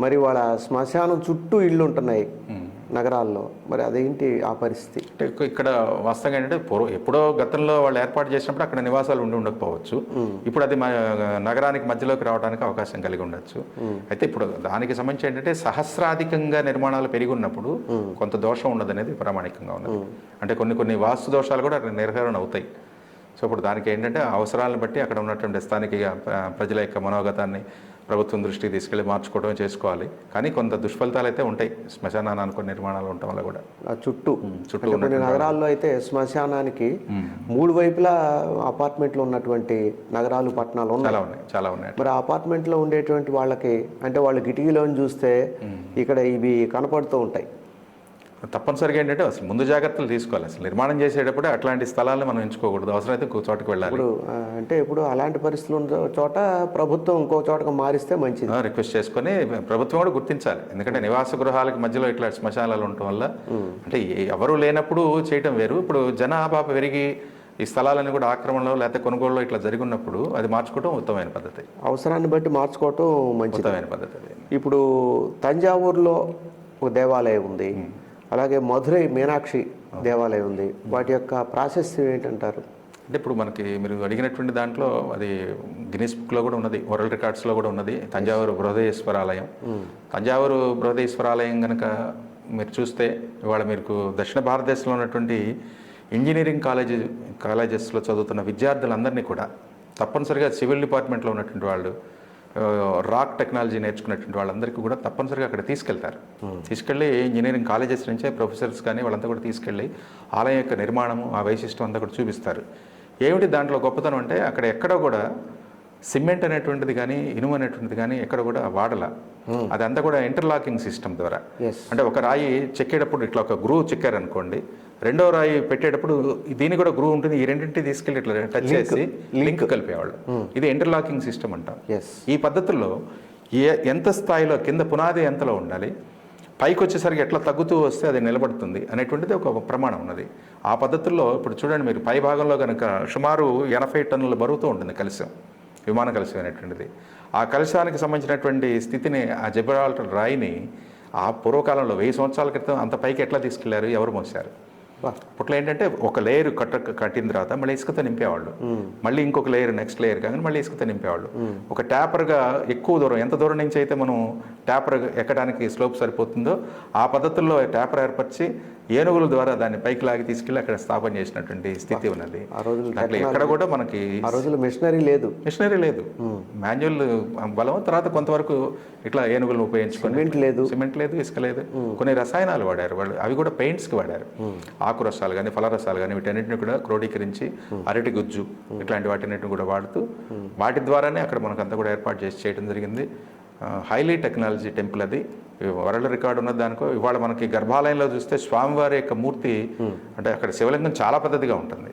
మరి వాళ్ళ శ్మశానం చుట్టూ ఇళ్ళు ఉంటున్నాయి నగరాల్లో. మరి అదేంటి ఆ పరిస్థితి? అంటే ఇక్కడ వాస్తవంగా ఏంటంటే ఎప్పుడో గతంలో వాళ్ళు ఏర్పాటు చేసినప్పుడు అక్కడ నివాసాలు ఉండకపోవచ్చు. ఇప్పుడు అది నగరానికి మధ్యలోకి రావడానికి అవకాశం కలిగి ఉండొచ్చు. అయితే ఇప్పుడు దానికి సంబంధించి ఏంటంటే సహస్రాధికంగా నిర్మాణాలు పెరిగి ఉన్నప్పుడు కొంత దోషం ఉండదనేది ప్రామాణికంగా ఉన్నది. అంటే కొన్ని వాస్తు దోషాలు కూడా అక్కడ నిర్ధారణ అవుతాయి. సో ఇప్పుడు దానికి ఏంటంటే అవసరాలను బట్టి అక్కడ ఉన్నటువంటి స్థానిక ప్రజల యొక్క మనోగతాన్ని, ప్రభుత్వం దృష్టికి తీసుకెళ్ళి మార్చుకోవడం చేసుకోవాలి. కానీ కొంత దుష్ఫలితాలు అయితే ఉంటాయి శ్మశానాన్ని అనుకున్న నిర్మాణాలు ఉండటం వల్ల కూడా. ఆ చుట్టూ చుట్టూ అంటే కొన్ని నగరాల్లో అయితే శ్మశానానికి 3 వైపులా అపార్ట్మెంట్లు ఉన్నటువంటి నగరాలు, పట్టణాలు ఉన్నాయి. చాలా ఉన్నాయి. మరి ఆ అపార్ట్మెంట్లో ఉండేటువంటి వాళ్ళకి అంటే వాళ్ళు కిటికీలోని చూస్తే ఇక్కడ ఇవి కనపడుతూ ఉంటాయి. తప్పనిసరిగా ఏంటంటే అసలు ముందు జాగ్రత్తలు తీసుకోవాలి. అసలు నిర్మాణం చేసేటప్పుడే అట్లాంటి స్థలాలను మనం ఎంచుకోకూడదు. అవసరమైతే ఇంకో చోటకి వెళ్ళాలి. ఇప్పుడు అలాంటి పరిస్థితులు ఉన్న చోట ప్రభుత్వం ఇంకో చోటకు మారిస్తే మంచిది. రిక్వెస్ట్ చేసుకొని ప్రభుత్వం కూడా గుర్తించాలి. ఎందుకంటే నివాస గృహాలకు మధ్యలో ఇట్లా శ్మశానాలు ఉండటం వల్ల అంటే ఎవరు లేనప్పుడు చేయటం వేరు. ఇప్పుడు జనాభా పెరిగి ఈ స్థలాలన్నీ కూడా ఆక్రమణలో లేకపోతే కొనుగోలులో ఇట్లా జరిగినప్పుడు అది మార్చుకోవడం ఉత్తమమైన పద్ధతి. అవసరాన్ని బట్టి మార్చుకోవటం ఉత్తమమైన పద్ధతి. ఇప్పుడు తంజావూరులో ఒక దేవాలయం ఉంది, అలాగే మధురై మీనాక్షి దేవాలయం ఉంది. వాటి యొక్క ప్రాశస్త్యం ఏంటంటారు? అంటే ఇప్పుడు మనకి మీరు అడిగినటువంటి దాంట్లో అది గిన్నీస్ బుక్లో కూడా ఉన్నది, వరల్డ్ రికార్డ్స్లో కూడా ఉన్నది. తంజావూరు బృహదేశ్వర ఆలయం. తంజావూరు బృహదేశ్వర ఆలయం కనుక మీరు చూస్తే ఇవాళ మీకు దక్షిణ భారతదేశంలో ఉన్నటువంటి ఇంజనీరింగ్ కాలేజెస్లో చదువుతున్న విద్యార్థులందరినీ కూడా తప్పనిసరిగా సివిల్ డిపార్ట్మెంట్లో ఉన్నటువంటి వాళ్ళు, రాక్ టెక్నాలజీ నేర్చుకున్నటువంటి వాళ్ళందరికీ కూడా తప్పనిసరిగా అక్కడ తీసుకెళ్తారు. తీసుకెళ్ళి ఇంజనీరింగ్ కాలేజెస్ నుంచే ప్రొఫెసర్స్ కానీ వాళ్ళంతా కూడా తీసుకెళ్ళి ఆలయం యొక్క నిర్మాణము, ఆ వైశిష్టం అంతా కూడా చూపిస్తారు. ఏమిటి దాంట్లో గొప్పతనం అంటే అక్కడ ఎక్కడ కూడా సిమెంట్ అనేటువంటిది కానీ ఇనుము అనేటువంటిది కానీ ఎక్కడ కూడా వాడల. అదంతా కూడా ఇంటర్లాకింగ్ సిస్టమ్ ద్వారా. అంటే ఒక రాయి చెక్కేటప్పుడు ఇట్లా ఒక గ్రూ చెక్కారనుకోండి, రెండో రాయి పెట్టేటప్పుడు దీని కూడా గ్రూ ఉంటుంది. ఈ రెండింటిని తీసుకెళ్ళి ఇట్లా టచ్ చేసి లింక్ కలిపేవాళ్ళు. ఇది ఇంటర్లాకింగ్ సిస్టమ్ అంటాం. ఈ పద్ధతుల్లో ఎంత స్థాయిలో కింద పునాది ఎంతలో ఉండాలి, పైకి వచ్చేసరికి ఎట్లా తగ్గుతూ వస్తే అది నిలబడుతుంది అనేటువంటిది ఒక ప్రమాణం ఉన్నది. ఆ పద్ధతుల్లో ఇప్పుడు చూడండి మీరు పై భాగంలో కనుక సుమారు 80 టన్నుల బరువుతో ఉంటుంది కలశం, విమాన కలశం అనేటువంటిది. ఆ కలశానికి సంబంధించినటువంటి స్థితిని, ఆ జిబ్రాల్టర్ రాయిని ఆ పూర్వకాలంలో 1000 సంవత్సరాల క్రితం అంత పైకి ఎట్లా తీసుకెళ్లారు, ఎవరు మోసారు? అప్పట్లో ఏంటంటే ఒక లేయర్ కట్టిన తర్వాత మళ్ళీ ఇసుకతో నింపేవాళ్ళు, మళ్ళీ ఇంకొక లేయర్ నెక్స్ట్ లేయర్ కానీ మళ్ళీ ఇసుకతో నింపేవాళ్ళు. ఒక ట్యాపర్గా ఎక్కువ దూరం, ఎంత దూరం నుంచి అయితే మనం ట్యాపర్ ఎక్కడానికి స్లోప్ సరిపోతుందో ఆ పద్ధతుల్లో ట్యాపర్ ఏర్పరిచి ఏనుగుల ద్వారా దాన్ని పైకి లాగి తీసుకెళ్ళి అక్కడ స్థాపన చేసినటువంటి స్థితి ఉన్నది. అట్లా ఎక్కడ కూడా మనకి మిషనరీ లేదు, మాన్యువల్ బలం. తర్వాత కొంతవరకు ఇట్లా ఏనుగులను ఉపయోగించుకొని సిమెంట్ లేదు, ఇసుక లేదు, కొన్ని రసాయనాలు వాడారు వాళ్ళు. అవి కూడా పెయింట్స్కి వాడారు. ఆకు రసాలు కానీ ఫలరసాలు కానీ వీటన్నిటిని కూడా క్రోడీకరించి అరటి గుజ్జు ఇట్లాంటి వాటిన్నిటిని కూడా వాడుతూ వాటి ద్వారానే అక్కడ మనకంతా కూడా ఏర్పాటు చేసి చేయడం జరిగింది. హైలీ టెక్నాలజీ టెంపుల్ అది, వరల్డ్ రికార్డు ఉన్నది దానికో. ఇవాళ మనకి గర్భాలయంలో చూస్తే స్వామివారి యొక్క మూర్తి అంటే అక్కడ శివలింగం చాలా పెద్దదిగా ఉంటుంది.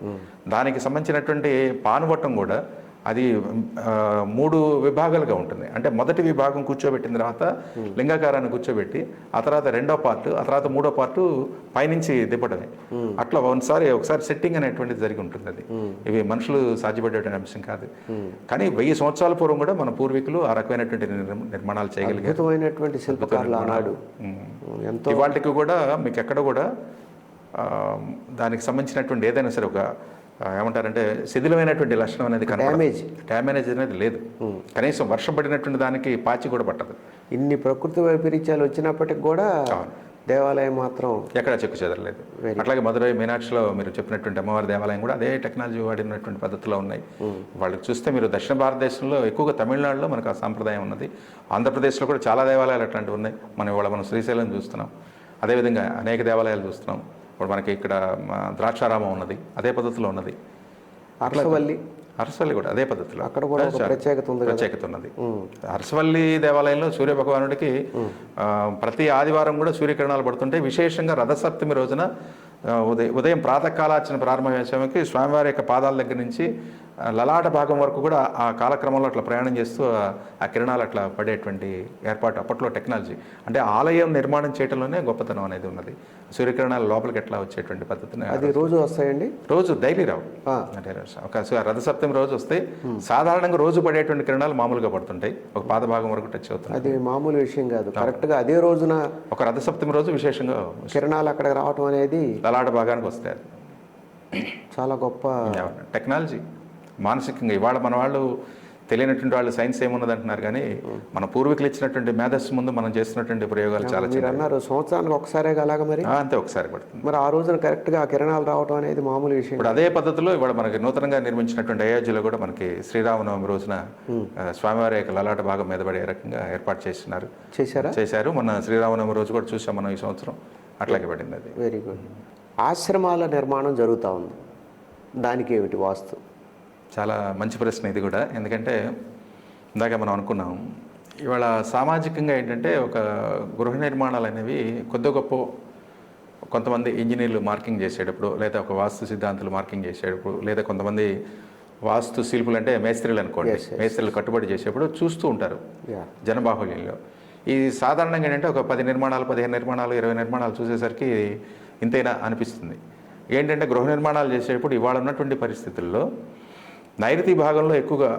దానికి సంబంధించినటువంటి పానువట్టం కూడా అది 3 విభాగాలుగా ఉంటుంది. అంటే మొదటి విభాగం కూర్చోబెట్టిన తర్వాత లింగాకారాన్ని కూర్చోబెట్టి ఆ తర్వాత రెండో పార్ట్, ఆ తర్వాత మూడో పార్టు పైనుంచి దిప్పడమే. అట్లా ఒకసారి సెట్టింగ్ అనేటువంటిది జరిగి ఉంటుంది. అది ఇవి మనుషులు సాధ్యపడేటువంటి అంశం కాదు. కానీ 1000 సంవత్సరాల పూర్వం కూడా మన పూర్వీకులు ఆ రకమైనటువంటి నిర్మాణాలు చేయగలిగారు. ఇవాళకి కూడా మీకు ఎక్కడ కూడా దానికి సంబంధించినటువంటి ఏదైనా సరే ఒక ఏమంటారంటే శిథిలమైనటువంటి లక్షణం అనేది డ్యామేజ్ అనేది లేదు. కనీసం వర్షం పడినటువంటి దానికి పాచి కూడా పట్టదు. ఇన్ని ప్రకృతి వైపరీత్యాలు వచ్చినప్పటికి కూడా దేవాలయం మాత్రం ఎక్కడ చెక్కు చెదరలేదు. అట్లాగే మధురై మీనాక్షిలో మీరు చెప్పినటువంటి అమ్మవారి దేవాలయం కూడా అదే టెక్నాలజీ వాడినటువంటి పద్ధతిలో ఉన్నాయి. వాళ్ళకి చూస్తే మీరు దక్షిణ భారతదేశంలో ఎక్కువగా తమిళనాడులో మనకు ఆ సాంప్రదాయం ఉన్నది. ఆంధ్రప్రదేశ్లో కూడా చాలా దేవాలయాలు అట్లాంటివి ఉన్నాయి. మనం శ్రీశైలం చూస్తున్నాం, అదేవిధంగా అనేక దేవాలయాలు చూస్తున్నాం. ఇప్పుడు మనకి ఇక్కడ ద్రాక్షారామం ఉన్నది, అదే పద్ధతిలో ఉన్నది. అరసవల్లి కూడా అదే పద్ధతిలో అక్కడ కూడా ప్రత్యేకత ఉన్నది. అరసవల్లి దేవాలయంలో సూర్య భగవానుడికి ప్రతి ఆదివారం కూడా సూర్యకిరణాలు పడుతుంటే విశేషంగా రథసప్తమి రోజున ఉదయం ప్రాతకాలార్చన ప్రారంభమయ్యే సమయానికి స్వామివారి యొక్క పాదాల దగ్గర నుంచి లలాట భాగం వరకు కూడా ఆ కాలక్రమంలో అట్లా ప్రయాణం చేస్తూ ఆ కిరణాలు అట్లా పడేటువంటి ఏర్పాటు అప్పట్లో టెక్నాలజీ. అంటే ఆలయం నిర్మాణం చేయడంలోనే గొప్పతనం అనేది ఉన్నది. సూర్యకిరణాలు లోపలికి ఎట్లా వచ్చేటువంటి పద్ధతిని అది రోజు వస్తాయండి, రోజు డైలీ రావు. ఒక రథసప్తమి రోజు వస్తాయి. సాధారణంగా రోజు పడేటువంటి కిరణాలు మామూలుగా పడుతుంటాయి, ఒక పాద భాగం వరకు టచ్ అవుతుంది. అది మామూలు విషయం కాదు. కరెక్ట్గా అదే రోజున ఒక రథసప్తమి రోజు విశేషంగా కిరణాలు అక్కడికి రావటం అనేది లలాట భాగానికి వస్తాయి. చాలా గొప్ప టెక్నాలజీ. మానసికంగా ఇవాళ మన వాళ్ళు తెలియనటువంటి వాళ్ళు సైన్స్ ఏమున్నది అంటున్నారు, కానీ మన పూర్వీకులు ఇచ్చినటువంటి మేధస్సు ముందు మనం చేస్తున్నటువంటి ప్రయోగాలు చాలా మీరు అన్నారు సంవత్సరానికి ఒకసారే అలాగా మరి అంతే ఒకసారి పడుతుంది. మరి ఆ రోజున కరెక్ట్గా ఆ కిరణాలు రావడం అనేది మామూలు విషయం. ఇప్పుడు అదే పద్ధతిలో ఇవాళ మనకి నూతనంగా నిర్మించినటువంటి అయోధ్యలో కూడా మనకి శ్రీరామనవమి రోజున స్వామివారి యొక్క లలాట భాగం మీద పడే రకంగా ఏర్పాటు చేశారు. మన శ్రీరామనవమి రోజు కూడా చూసాం మనం ఈ సంవత్సరం, అట్లాగే పడింది అది. Very good. ఆశ్రమాల నిర్మాణం జరుగుతూ ఉంది, దానికి ఏమిటి వాస్తు? చాలా మంచి ప్రశ్న ఇది కూడా. ఎందుకంటే ఇందాక మనం అనుకున్నాం, ఇవాళ సామాజికంగా ఏంటంటే ఒక గృహ నిర్మాణాలు అనేవి కొద్ది గొప్ప కొంతమంది ఇంజనీర్లు మార్కింగ్ చేసేటప్పుడు, లేదా ఒక వాస్తు సిద్ధాంతులు మార్కింగ్ చేసేటప్పుడు, లేదా కొంతమంది వాస్తు శిల్పులు అంటే మేస్త్రీలు అనుకోండి, మేస్త్రీలు కట్టుబడి చేసేప్పుడు చూస్తూ ఉంటారు జనబాహుళ్యంలో. ఈ సాధారణంగా ఏంటంటే ఒక 10 నిర్మాణాలు, 15 నిర్మాణాలు, 20 నిర్మాణాలు చూసేసరికి ఇంతైనా అనిపిస్తుంది. ఏంటంటే గృహ నిర్మాణాలు చేసేటప్పుడు ఇవాళ ఉన్నటువంటి పరిస్థితుల్లో నైరుతి భాగంలో ఎక్కువగా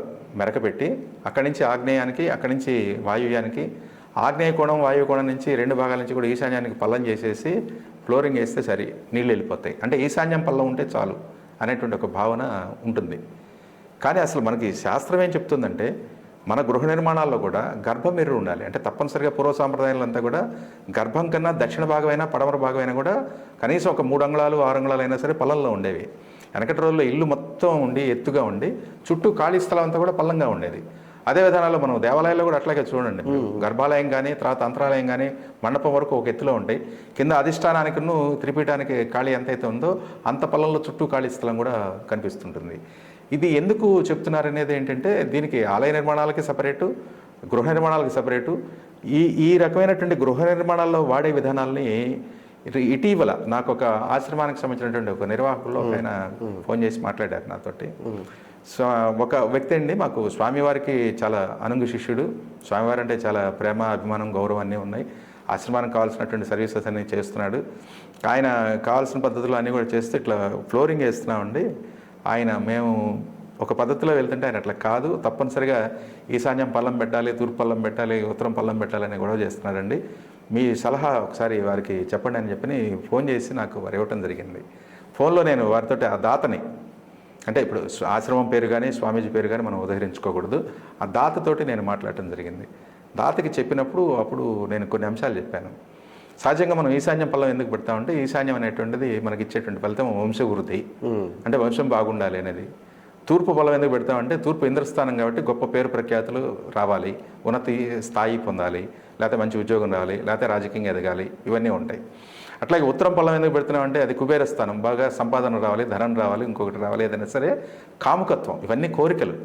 మెరకపెట్టి అక్కడి నుంచి ఆగ్నేయానికి, అక్కడి నుంచి వాయువ్యానికి, ఆగ్నేయ కోణం వాయువు కోణం నుంచి 2 భాగాల నుంచి కూడా ఈశాన్యానికి పల్లం చేసేసి ఫ్లోరింగ్ వేస్తే సరి, నీళ్ళు వెళ్ళిపోతాయి. అంటే ఈశాన్యం పల్లం ఉంటే చాలు అనేటువంటి ఒక భావన ఉంటుంది. కానీ అసలు మనకి శాస్త్రం ఏం చెప్తుందంటే మన గృహ నిర్మాణాల్లో కూడా గర్భం ఎర్రు ఉండాలి. అంటే తప్పనిసరిగా పూర్వ సాంప్రదాయాలంతా కూడా గర్భం కన్నా దక్షిణ భాగమైనా పడమర భాగమైనా కూడా కనీసం ఒక 3 అంగుళాలు 6 అంగుళాలు అయినా సరే పల్లంలో ఉండేవి. వెనకటి రోజుల్లో ఇల్లు మొత్తం ఉండి ఎత్తుగా ఉండి చుట్టూ ఖాళీ స్థలం అంతా కూడా పల్లంగా ఉండేది. అదే విధానాల్లో మనం దేవాలయాల్లో కూడా అట్లాగే చూడండి, గర్భాలయం కానీ తర్వాత అంతరాలయం కానీ మండపం వరకు ఒక ఎత్తులో ఉంటాయి, కింద అధిష్టానానికి త్రిపీఠానికి ఖాళీ ఎంతైతే ఉందో అంత పల్లంలో చుట్టూ ఖాళీ స్థలం కూడా కనిపిస్తుంటుంది. ఇది ఎందుకు చెప్తున్నారనేది ఏంటంటే దీనికి ఆలయ నిర్మాణాలకి సపరేటు, గృహ నిర్మాణాలకి సపరేటు. ఈ రకమైనటువంటి గృహ నిర్మాణాల్లో వాడే విధానాలని ఇటీవల నాకు ఒక ఆశ్రమానికి సంబంధించినటువంటి ఒక నిర్వాహకుల్లో ఆయన ఫోన్ చేసి మాట్లాడారు నాతోటి. సో ఒక వ్యక్తి అండి, మాకు స్వామివారికి చాలా అనుంగు శిష్యుడు, స్వామివారి అంటే చాలా ప్రేమ, అభిమానం, గౌరవం అన్నీ ఉన్నాయి, ఆశ్రమానికి కావాల్సినటువంటి సర్వీసెస్ అన్నీ చేస్తున్నాడు, ఆయన కావాల్సిన పద్ధతులు అన్నీ కూడా చేస్తే ఇట్లా ఫ్లోరింగ్ వేస్తున్నామండి, ఆయన మేము ఒక పద్ధతిలో వెళ్తుంటే ఆయన అట్లా కాదు, తప్పనిసరిగా ఈశాన్యం పల్లం పెట్టాలి, తూర్పు పల్లం పెట్టాలి, ఉత్తరం పల్లం పెట్టాలని గొడవ చేస్తున్నారండి, మీ సలహా ఒకసారి వారికి చెప్పండి అని చెప్పి ఫోన్ చేసి నాకు వారు ఇవ్వటం జరిగింది. ఫోన్లో నేను వారితో ఆ దాతని, అంటే ఇప్పుడు ఆశ్రమం పేరు కానీ స్వామీజీ పేరు కానీ మనం ఉదహరించుకోకూడదు, ఆ దాతతోటి నేను మాట్లాడటం జరిగింది. దాతకి చెప్పినప్పుడు అప్పుడు నేను కొన్ని అంశాలు చెప్పాను. సహజంగా మనం ఈశాన్యం పల్లం ఎందుకు పెడతామంటే ఈశాన్యం అనేటువంటిది మనకి ఇచ్చేటువంటి ఫలితం వంశవృద్ధి, అంటే వంశం బాగుండాలి అనేది. తూర్పు పల్లం ఎందుకు పెడతామంటే తూర్పు ఇంద్రస్థానం కాబట్టి గొప్ప పేరు ప్రఖ్యాతులు రావాలి, ఉన్నతి స్థాయి పొందాలి, లేకపోతే మంచి ఉద్యోగం రావాలి, లేకపోతే రాజకీయంగా ఎదగాలి, ఇవన్నీ ఉంటాయి. అట్లాగే ఉత్తరం పల్లం ఎందుకు పెడుతున్నామంటే అది కుబేర స్థానం, బాగా సంపాదన రావాలి, ధనం రావాలి, ఇంకొకటి రావాలి, ఏదైనా సరే కాముకత్వం, ఇవన్నీ కోరికలు.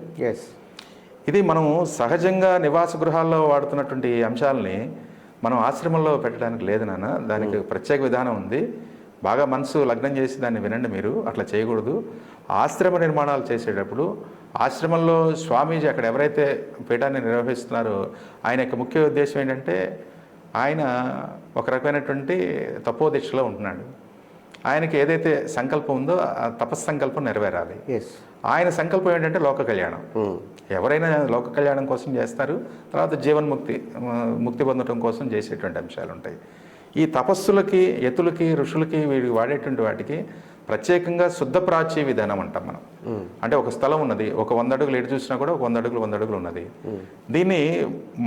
ఇది మనం సహజంగా నివాస గృహాల్లో వాడుతున్నటువంటి అంశాలని మనం ఆశ్రమంలో పెట్టడానికి లేదు నాన్న, దానికి ప్రత్యేక విధానం ఉంది, బాగా మనసు లగ్నం చేసి దాన్ని వినండి, మీరు అట్లా చేయకూడదు. ఆశ్రమ నిర్మాణాలు చేసేటప్పుడు ఆశ్రమంలో స్వామీజీ అక్కడ ఎవరైతే పీఠాన్ని నిర్వహిస్తున్నారో ఆయన యొక్క ముఖ్య ఉద్దేశం ఏంటంటే ఆయన ఒక రకమైనటువంటి తపోదీక్షలో ఉంటున్నాడు. ఆయనకి ఏదైతే సంకల్పం ఉందో ఆ తపస్సంకల్పం నెరవేరాలి. ఆయన సంకల్పం ఏంటంటే లోక కళ్యాణం. ఎవరైనా లోక కళ్యాణం కోసం చేస్తారు, తర్వాత ముక్తి పొందడం కోసం చేసేటువంటి అంశాలు ఉంటాయి. ఈ తపస్సులకి, యతులకి, ఋషులకి వీడికి వాడేటువంటి వాటికి ప్రత్యేకంగా శుద్ధ ప్రాచ్య విధానం అంటాం మనం. అంటే ఒక స్థలం ఉన్నది, ఒక 100 అడుగులు ఎటు చూసినా కూడా ఒక 100 అడుగులు ఉన్నది, దీన్ని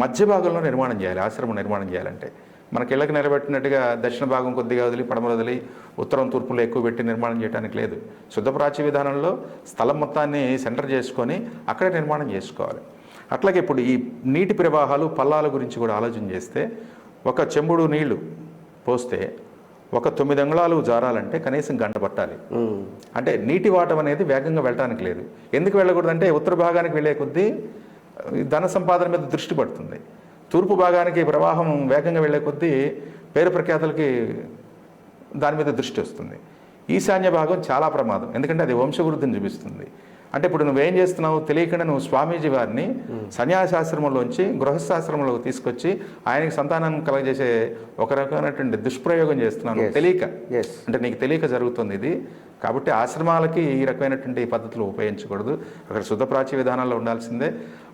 మధ్య భాగంలో నిర్మాణం చేయాలి. ఆశ్రమం నిర్మాణం చేయాలంటే మనకి ఇళ్ళకి నిలబెట్టినట్టుగా దక్షిణ భాగం కొద్దిగా వదిలి పడమర వదిలి ఉత్తరం తూర్పులో ఎక్కువ పెట్టి నిర్మాణం చేయడానికి లేదు. శుద్ధ ప్రాచ్య విధానంలో స్థలం మొత్తాన్ని సెంటర్ చేసుకొని అక్కడే నిర్మాణం చేసుకోవాలి. అట్లాగే ఇప్పుడు ఈ నీటి ప్రవాహాలు, పల్లాల గురించి కూడా ఆలోచన చేస్తే ఒక చెంబుడు నీళ్లు పోస్తే ఒక 9 అంగుళాలు జారాలంటే కనీసం గంట పట్టాలి. అంటే నీటి వాటం అనేది వేగంగా వెళ్ళడానికి లేదు. ఎందుకు వెళ్ళకూడదంటే ఉత్తర భాగానికి వెళ్ళే కొద్దీ ధన సంపాదన మీద దృష్టి పడుతుంది, తూర్పు భాగానికి ప్రవాహం వేగంగా వెళ్ళే కొద్దీ పేరు ప్రఖ్యాతులకి దాని మీద దృష్టి వస్తుంది. ఈశాన్య భాగం చాలా ప్రమాదం, ఎందుకంటే అది వంశవృద్ధిని చూపిస్తుంది. అంటే ఇప్పుడు నువ్వేం చేస్తున్నావు తెలియకుండా నువ్వు స్వామీజీ వారిని సన్యాసాశ్రమంలోంచి గృహస్థాశ్రమంలోకి తీసుకొచ్చి ఆయనకి సంతానం కలగజేసే ఒక రకమైనటువంటి దుష్ప్రయోగం చేస్తున్నాను తెలియక. అంటే నీకు తెలియక జరుగుతుంది ఇది, కాబట్టి ఆశ్రమాలకి ఈ రకమైనటువంటి పద్ధతులు ఉపయోగించకూడదు. అక్కడ శుద్ధ ప్రాచ్య విధానాల్లో ఉండాల్సిందే.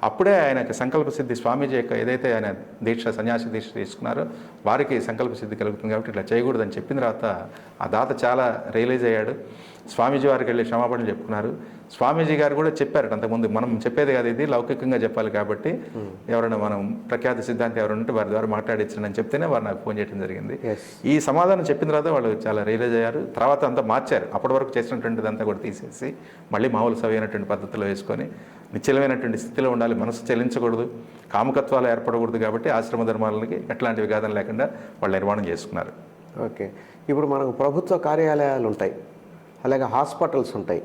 అప్పుడే ఆయనకు సంకల్ప సిద్ధి, స్వామీజీ యొక్క ఏదైతే ఆయన దీక్ష, సన్యాసి దీక్ష తీసుకున్నారో వారికి సంకల్ప సిద్ధి కలుగుతుంది. కాబట్టి ఇట్లా చేయకూడదని చెప్పిన తర్వాత ఆ దాత చాలా రియలైజ్ అయ్యాడు. స్వామీజీ వారికి వెళ్ళి క్షమాపణలు చెప్పుకున్నారు. స్వామీజీ గారు కూడా చెప్పారట అంతకుముందు, మనం చెప్పేది కాదు ఇది, లౌకికంగా చెప్పాలి కాబట్టి ఎవరైనా మనం ప్రఖ్యాత సిద్ధాంతం ఎవరైనా ఉంటే వారి ద్వారా మాట్లాడించండి చెప్తేనే వారు నాకు ఫోన్ చేయడం జరిగింది. ఈ సమాధానం చెప్పిన తర్వాత వాళ్ళు చాలా రియలైజ్ అయ్యారు. తర్వాత అంతా మార్చారు. అప్పటి వరకు చేసినటువంటిది అంతా కూడా తీసేసి మళ్ళీ మామూలు సరైనటువంటి పద్ధతిలో వేసుకొని నిశ్చలమైనటువంటి స్థితిలో ఉండాలి, మనసు చెల్లించకూడదు, కామకత్వాలు ఏర్పడకూడదు. కాబట్టి ఆశ్రమ ధర్మాలకి ఎట్లాంటి విఘాతం లేకుండా వాళ్ళు నిర్మాణం చేసుకున్నారు. ఓకే. ఇప్పుడు మనకు ప్రభుత్వ కార్యాలయాలు ఉంటాయి, అలాగే హాస్పిటల్స్ ఉంటాయి.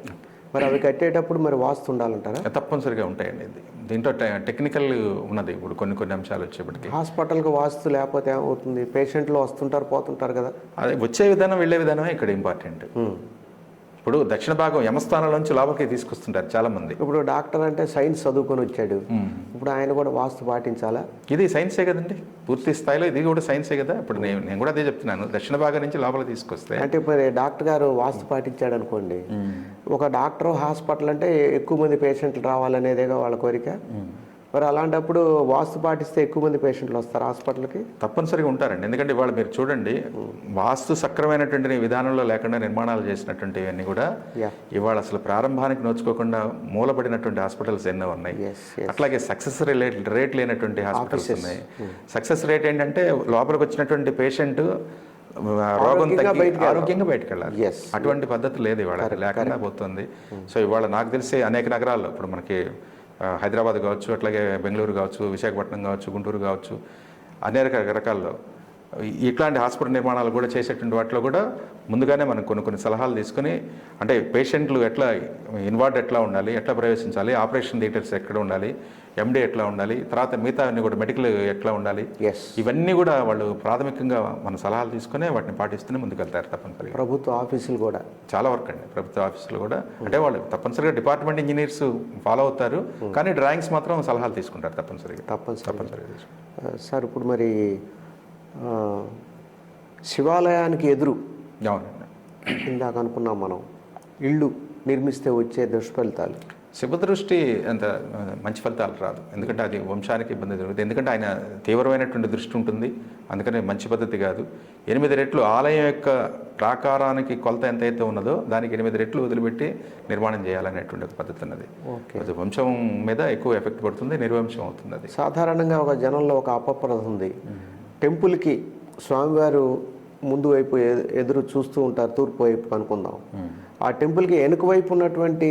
మరి అవి కట్టేటప్పుడు మరి వాస్తు ఉండాలంటారా? తప్పనిసరిగా ఉంటాయండి. దీంట్లో టెక్నికల్ ఉన్నది. ఇప్పుడు కొన్ని అంశాలు వచ్చేప్పటికి హాస్పిటల్కి వాస్తు లేకపోతే ఏమవుతుంది? పేషెంట్లు వస్తుంటారు పోతుంటారు కదా. అదే వచ్చే విధానం, వెళ్ళే విధానమే ఇక్కడ ఇంపార్టెంట్. ఇప్పుడు దక్షిణ భాగం యమస్థానం నుంచి లోపలికి తీసుకొస్తుంటారు చాలా మంది. ఇప్పుడు డాక్టర్ అంటే సైన్స్ చదువుకొని వచ్చాడు, ఇప్పుడు ఆయన కూడా వాస్తు పాటించాలా? ఇది సైన్సే కదండి, పూర్తి స్థాయిలో ఇది కూడా సైన్సే కదా. ఇప్పుడు నేను కూడా అదే చెప్తున్నాను, దక్షిణ భాగం నుంచి లోపలికి తీసుకొస్తే. అంటే ఇప్పుడు డాక్టర్ గారు వాస్తు పాటించాడు అనుకోండి, ఒక డాక్టర్ హాస్పిటల్ అంటే ఎక్కువ మంది పేషెంట్లు రావాలనేదేగా వాళ్ళ కోరిక. మరి అలాంటప్పుడు వాస్తు పాటిస్తే ఎక్కువ మంది పేషెంట్లు వస్తారు హాస్పిటల్కి? తప్పనిసరిగా ఉంటారండి. ఎందుకంటే ఇవాళ మీరు చూడండి, వాస్తు సక్రమైనటువంటి విధానంలో లేకుండా నిర్మాణాలు చేసినటువంటివన్నీ కూడా ఇవాళ అసలు ప్రారంభానికి నోచుకోకుండా మూలపడినటువంటి హాస్పిటల్స్ ఎన్నో ఉన్నాయి. అట్లాగే సక్సెస్ రేట్ లేనటువంటి హాస్పిటల్స్ ఉన్నాయి. సక్సెస్ రేట్ ఏంటంటే లోపలికి వచ్చినటువంటి పేషెంట్ రోగం తగ్గి ఆరోగ్యంగా బయటకు వెళ్ళాలి. అటువంటి పద్ధతి లేదు ఇవాళ, లేకుండా పోతుంది. సో ఇవాళ నాకు తెలిసి అనేక నగరాల్లో, ఇప్పుడు మనకి హైదరాబాద్ కావచ్చు, అట్లాగే బెంగళూరు కావచ్చు, విశాఖపట్నం కావచ్చు, గుంటూరు కావచ్చు, అనేక రకాల్లో ఇట్లాంటి హాస్పిటల్ నిర్మాణాలు కూడా చేసేటువంటి వాటిలో కూడా ముందుగానే మనం కొన్ని సలహాలు తీసుకుని, అంటే పేషెంట్లు ఎట్లా ఇన్వాల్వ్ ఎట్లా ఉండాలి, ఎట్లా ప్రవేశించాలి, ఆపరేషన్ థియేటర్స్ ఎక్కడ ఉండాలి, ఎండి ఎట్లా ఉండాలి, తర్వాత మిగతా అన్ని కూడా మెడికల్ ఎట్లా ఉండాలి, ఇవన్నీ కూడా వాళ్ళు ప్రాథమికంగా మన సలహాలు తీసుకునే వాటిని పాటిస్తూనే ముందుకెళ్తారు. తప్పనిసరిగా ప్రభుత్వ ఆఫీసులు కూడా చాలా వర్క్ అండి. ప్రభుత్వ ఆఫీసులు కూడా అంటే వాళ్ళు తప్పనిసరిగా డిపార్ట్మెంట్ ఇంజనీర్స్ ఫాలో అవుతారు, కానీ డ్రాయింగ్స్ మాత్రం సలహాలు తీసుకుంటారు తప్పనిసరిగా. సార్ ఇప్పుడు మరి శివాలయానికి ఎదురు ఇందాక అనుకున్నాం మనం, ఇళ్ళు నిర్మిస్తే వచ్చే దుష్ఫలితాలు, శుభదృష్టి అంత మంచి ఫలితాలు రాదు. ఎందుకంటే అది వంశానికి ఇబ్బంది జరుగుతుంది. ఎందుకంటే ఆయన తీవ్రమైనటువంటి దృష్టి ఉంటుంది, అందుకని మంచి పద్ధతి కాదు. 8 రెట్లు ఆలయం యొక్క ప్రాకారానికి కొలత ఎంతైతే ఉన్నదో దానికి 8 రెట్లు వదిలిపెట్టి నిర్మాణం చేయాలనేటువంటి ఒక పద్ధతి ఉన్నది. అది వంశం మీద ఎక్కువ ఎఫెక్ట్ పడుతుంది, నిర్వంశం అవుతుంది. అది సాధారణంగా ఒక జనంలో ఒక అపప్రద ఉంది. టెంపుల్కి స్వామివారు ముందు వైపు ఎదురు చూస్తూ ఉంటారు, తూర్పు వైపు అనుకుందాం. ఆ టెంపుల్కి వెనుక వైపు ఉన్నటువంటి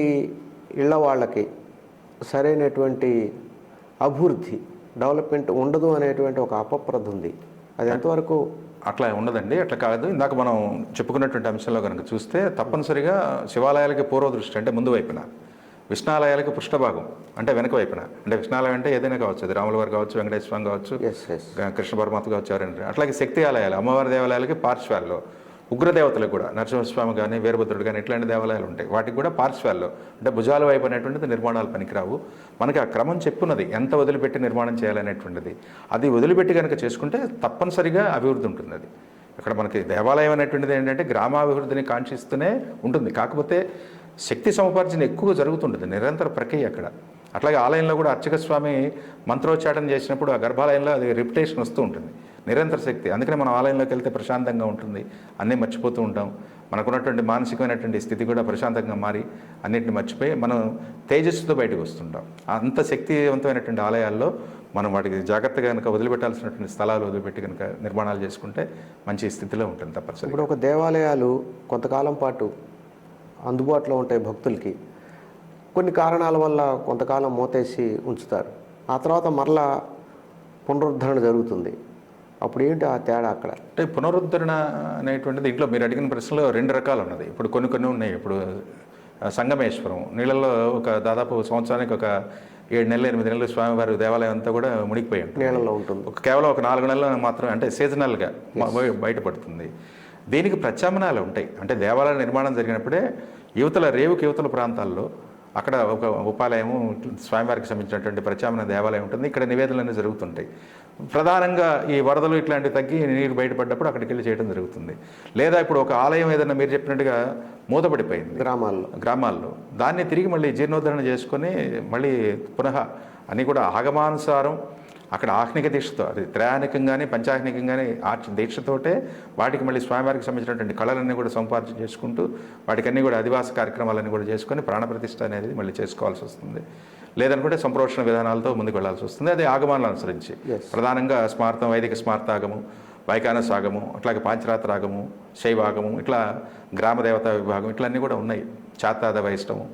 ఇళ్ల వాళ్ళకి సరైనటువంటి అభివృద్ధి, డెవలప్మెంట్ ఉండదు అనేటువంటి ఒక అపప్రద ఉంది. అది ఎంతవరకు? అట్లా ఉండదండి, అట్లా కాదు. ఇందాక మనం చెప్పుకున్నటువంటి అంశంలో కనుక చూస్తే తప్పనిసరిగా శివాలయాలకి పూర్వదృష్టి అంటే ముందు వైపున, విష్ణాలయాలకు పృష్ఠభాగం అంటే వెనక వైపున. అంటే విష్ణాలయం అంటే ఏదైనా కావచ్చు, అది రాముల వారు కావచ్చు, వెంకటేశ్వర స్వామి కావచ్చు, కృష్ణ పరమాత్మ కావచ్చు, ఎవరైనా. అట్లాగే శక్తి ఆలయాలు, అమ్మవారి దేవాలయాలకి పార్శ్వాల్లో, ఉగ్రదేవతలకు కూడా నరసింహస్వామి కానీ వీరభద్రుడు కానీ ఇట్లాంటి దేవాలయాలు ఉంటాయి, వాటికి కూడా పార్శ్వాల్లో అంటే భుజాల వైపు అనేటువంటిది నిర్మాణాలు పనికిరావు. మనకి ఆ క్రమం చెప్పున్నది ఎంత వదిలిపెట్టి నిర్మాణం చేయాలనేటువంటిది. అది వదిలిపెట్టి కనుక చేసుకుంటే తప్పనిసరిగా అభివృద్ధి ఉంటుంది. అది అక్కడ మనకి దేవాలయం అనేటువంటిది ఏంటంటే గ్రామాభివృద్ధిని కాంక్షిస్తూనే ఉంటుంది. కాకపోతే శక్తి సముపార్జన ఎక్కువగా జరుగుతుంటుంది, నిరంతర ప్రక్రియ అక్కడ. అట్లాగే ఆలయంలో కూడా అర్చక స్వామి మంత్రోచ్చాటన చేసినప్పుడు ఆ గర్భాలయంలో అది రిపిటేషన్ వస్తూ ఉంటుంది, నిరంతర శక్తి. అందుకని మనం ఆలయంలోకి వెళ్తే ప్రశాంతంగా ఉంటుంది, అన్నీ మర్చిపోతూ ఉంటాం. మనకున్నటువంటి మానసికమైనటువంటి స్థితి కూడా ప్రశాంతంగా మారి అన్నింటిని మర్చిపోయి మనం తేజస్సుతో బయటకు వస్తుంటాం. అంత శక్తివంతమైనటువంటి ఆలయాల్లో మనం వాటికి జాగ్రత్తగా కనుక వదిలిపెట్టాల్సినటువంటి స్థలాలు వదిలిపెట్టి కనుక నిర్మాణాలు చేసుకుంటే మంచి స్థితిలో ఉంటుంది తప్పనిసరి. ఇప్పుడు ఒక దేవాలయాలు కొంతకాలం పాటు అందుబాటులో ఉంటాయి భక్తులకి, కొన్ని కారణాల వల్ల కొంతకాలం మూతేసి ఉంచుతారు, ఆ తర్వాత మరలా పునరుద్ధరణ జరుగుతుంది. అప్పుడు ఏంటి ఆ తేడా అక్కడ? అంటే పునరుద్ధరణ అనేటువంటిది ఇంట్లో మీరు అడిగిన ప్రశ్నలో 2 రకాలు ఉన్నది. ఇప్పుడు కొన్ని ఉన్నాయి. ఇప్పుడు సంగమేశ్వరం నీళ్ళల్లో ఒక దాదాపు సంవత్సరానికి ఒక 7 నెలలు 8 నెలలు స్వామివారి దేవాలయం అంతా కూడా మునిగిపోయి ఉంటుంది, నీళ్ళలో ఉంటుంది. కేవలం ఒక 4 నెలలు మాత్రం అంటే సీజనల్గా బయటపడుతుంది. దీనికి ప్రత్యామ్నాయాలు ఉంటాయి. అంటే దేవాలయ నిర్మాణం జరిగినప్పుడే యువతల రేవుకి యువతల ప్రాంతాల్లో అక్కడ ఒక ఉపాలయము, స్వామివారికి సంబంధించినటువంటి ప్రత్యామ్నాయ దేవాలయం ఉంటుంది. ఇక్కడ నివేదనలు జరుగుతుంటాయి. ప్రధానంగా ఈ వరదలు ఇట్లాంటివి తగ్గి నీరు బయటపడ్డప్పుడు అక్కడికి వెళ్ళి చేయడం జరుగుతుంది. లేదా ఇప్పుడు ఒక ఆలయం ఏదైనా మీరు చెప్పినట్టుగా మూతపడిపోయింది గ్రామాల్లో, దాన్ని తిరిగి మళ్ళీ జీర్ణోద్ధరణ చేసుకొని మళ్ళీ పునః అన్నీ కూడా ఆగమానుసారం అక్కడ ఆహ్నిక దీక్షతో, అది త్రయాహ్నికంగానే పంచాహ్నికంగానే దీక్షతోటే వాటికి మళ్ళీ స్వామివారికి సంబంధించినటువంటి కళలన్నీ కూడా సంపార్జన చేసుకుంటూ వాటికన్నీ కూడా అధివాస కార్యక్రమాలన్నీ కూడా చేసుకొని ప్రాణప్రతిష్ఠ అనేది మళ్ళీ చేసుకోవాల్సి వస్తుంది. లేదనుకుంటే సంప్రోషణ విధానాలతో ముందుకు వెళ్లాల్సి వస్తుంది. అది ఆగమాలను అనుసరించి ప్రధానంగా స్మార్తం, వైదిక స్మార్తాగము, వైకానసాగము, అట్లాగే పాంచరాత్రాగము, శైవాగము, ఇట్లా గ్రామదేవతా విభాగం ఇట్లన్నీ కూడా ఉన్నాయి. చాతాద వైష్ణవం.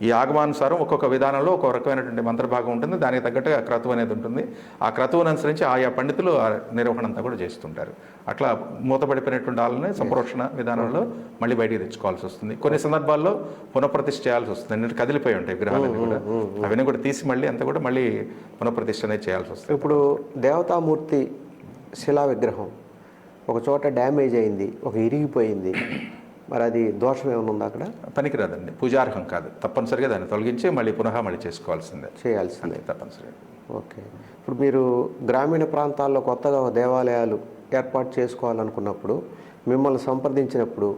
ఈ ఆగమానుసారం ఒక్కొక్క విధానంలో ఒక రకమైనటువంటి మంత్రభాగం ఉంటుంది. దానికి తగ్గట్టుగా క్రతువు అనేది ఉంటుంది. ఆ క్రతువును అనుసరించి ఆయా పండితులు ఆ నిర్వహణ అంతా కూడా చేస్తుంటారు. అట్లా మూతపడిపోయినటువంటి వాళ్ళని సంప్రోక్షణ విధానంలో మళ్ళీ బయటికి తెచ్చుకోవాల్సి వస్తుంది. కొన్ని సందర్భాల్లో పునఃప్రతిష్ఠ చేయాల్సి వస్తుంది. ఎందుకంటే కదిలిపోయి ఉంటాయి విగ్రహాలన్నీ కూడా, అవన్నీ కూడా తీసి మళ్ళీ అంతా కూడా మళ్ళీ పునఃప్రతిష్ఠ అనేది చేయాల్సి వస్తుంది. ఇప్పుడు దేవతామూర్తి శిలా విగ్రహం ఒక చోట డ్యామేజ్ అయింది, ఒక ఇరిగిపోయింది, మరి అది దోషం ఏమైనా ఉందా అక్కడ? పనికిరాదండి, పూజార్హం కాదు. తప్పనిసరిగా దాన్ని తొలగించి మళ్ళీ మళ్ళీ చేయాల్సిందే తప్పనిసరిగా. ఓకే. ఇప్పుడు మీరు గ్రామీణ ప్రాంతాల్లో కొత్తగా దేవాలయాలు ఏర్పాటు చేసుకోవాలనుకున్నప్పుడు మిమ్మల్ని సంప్రదించినప్పుడు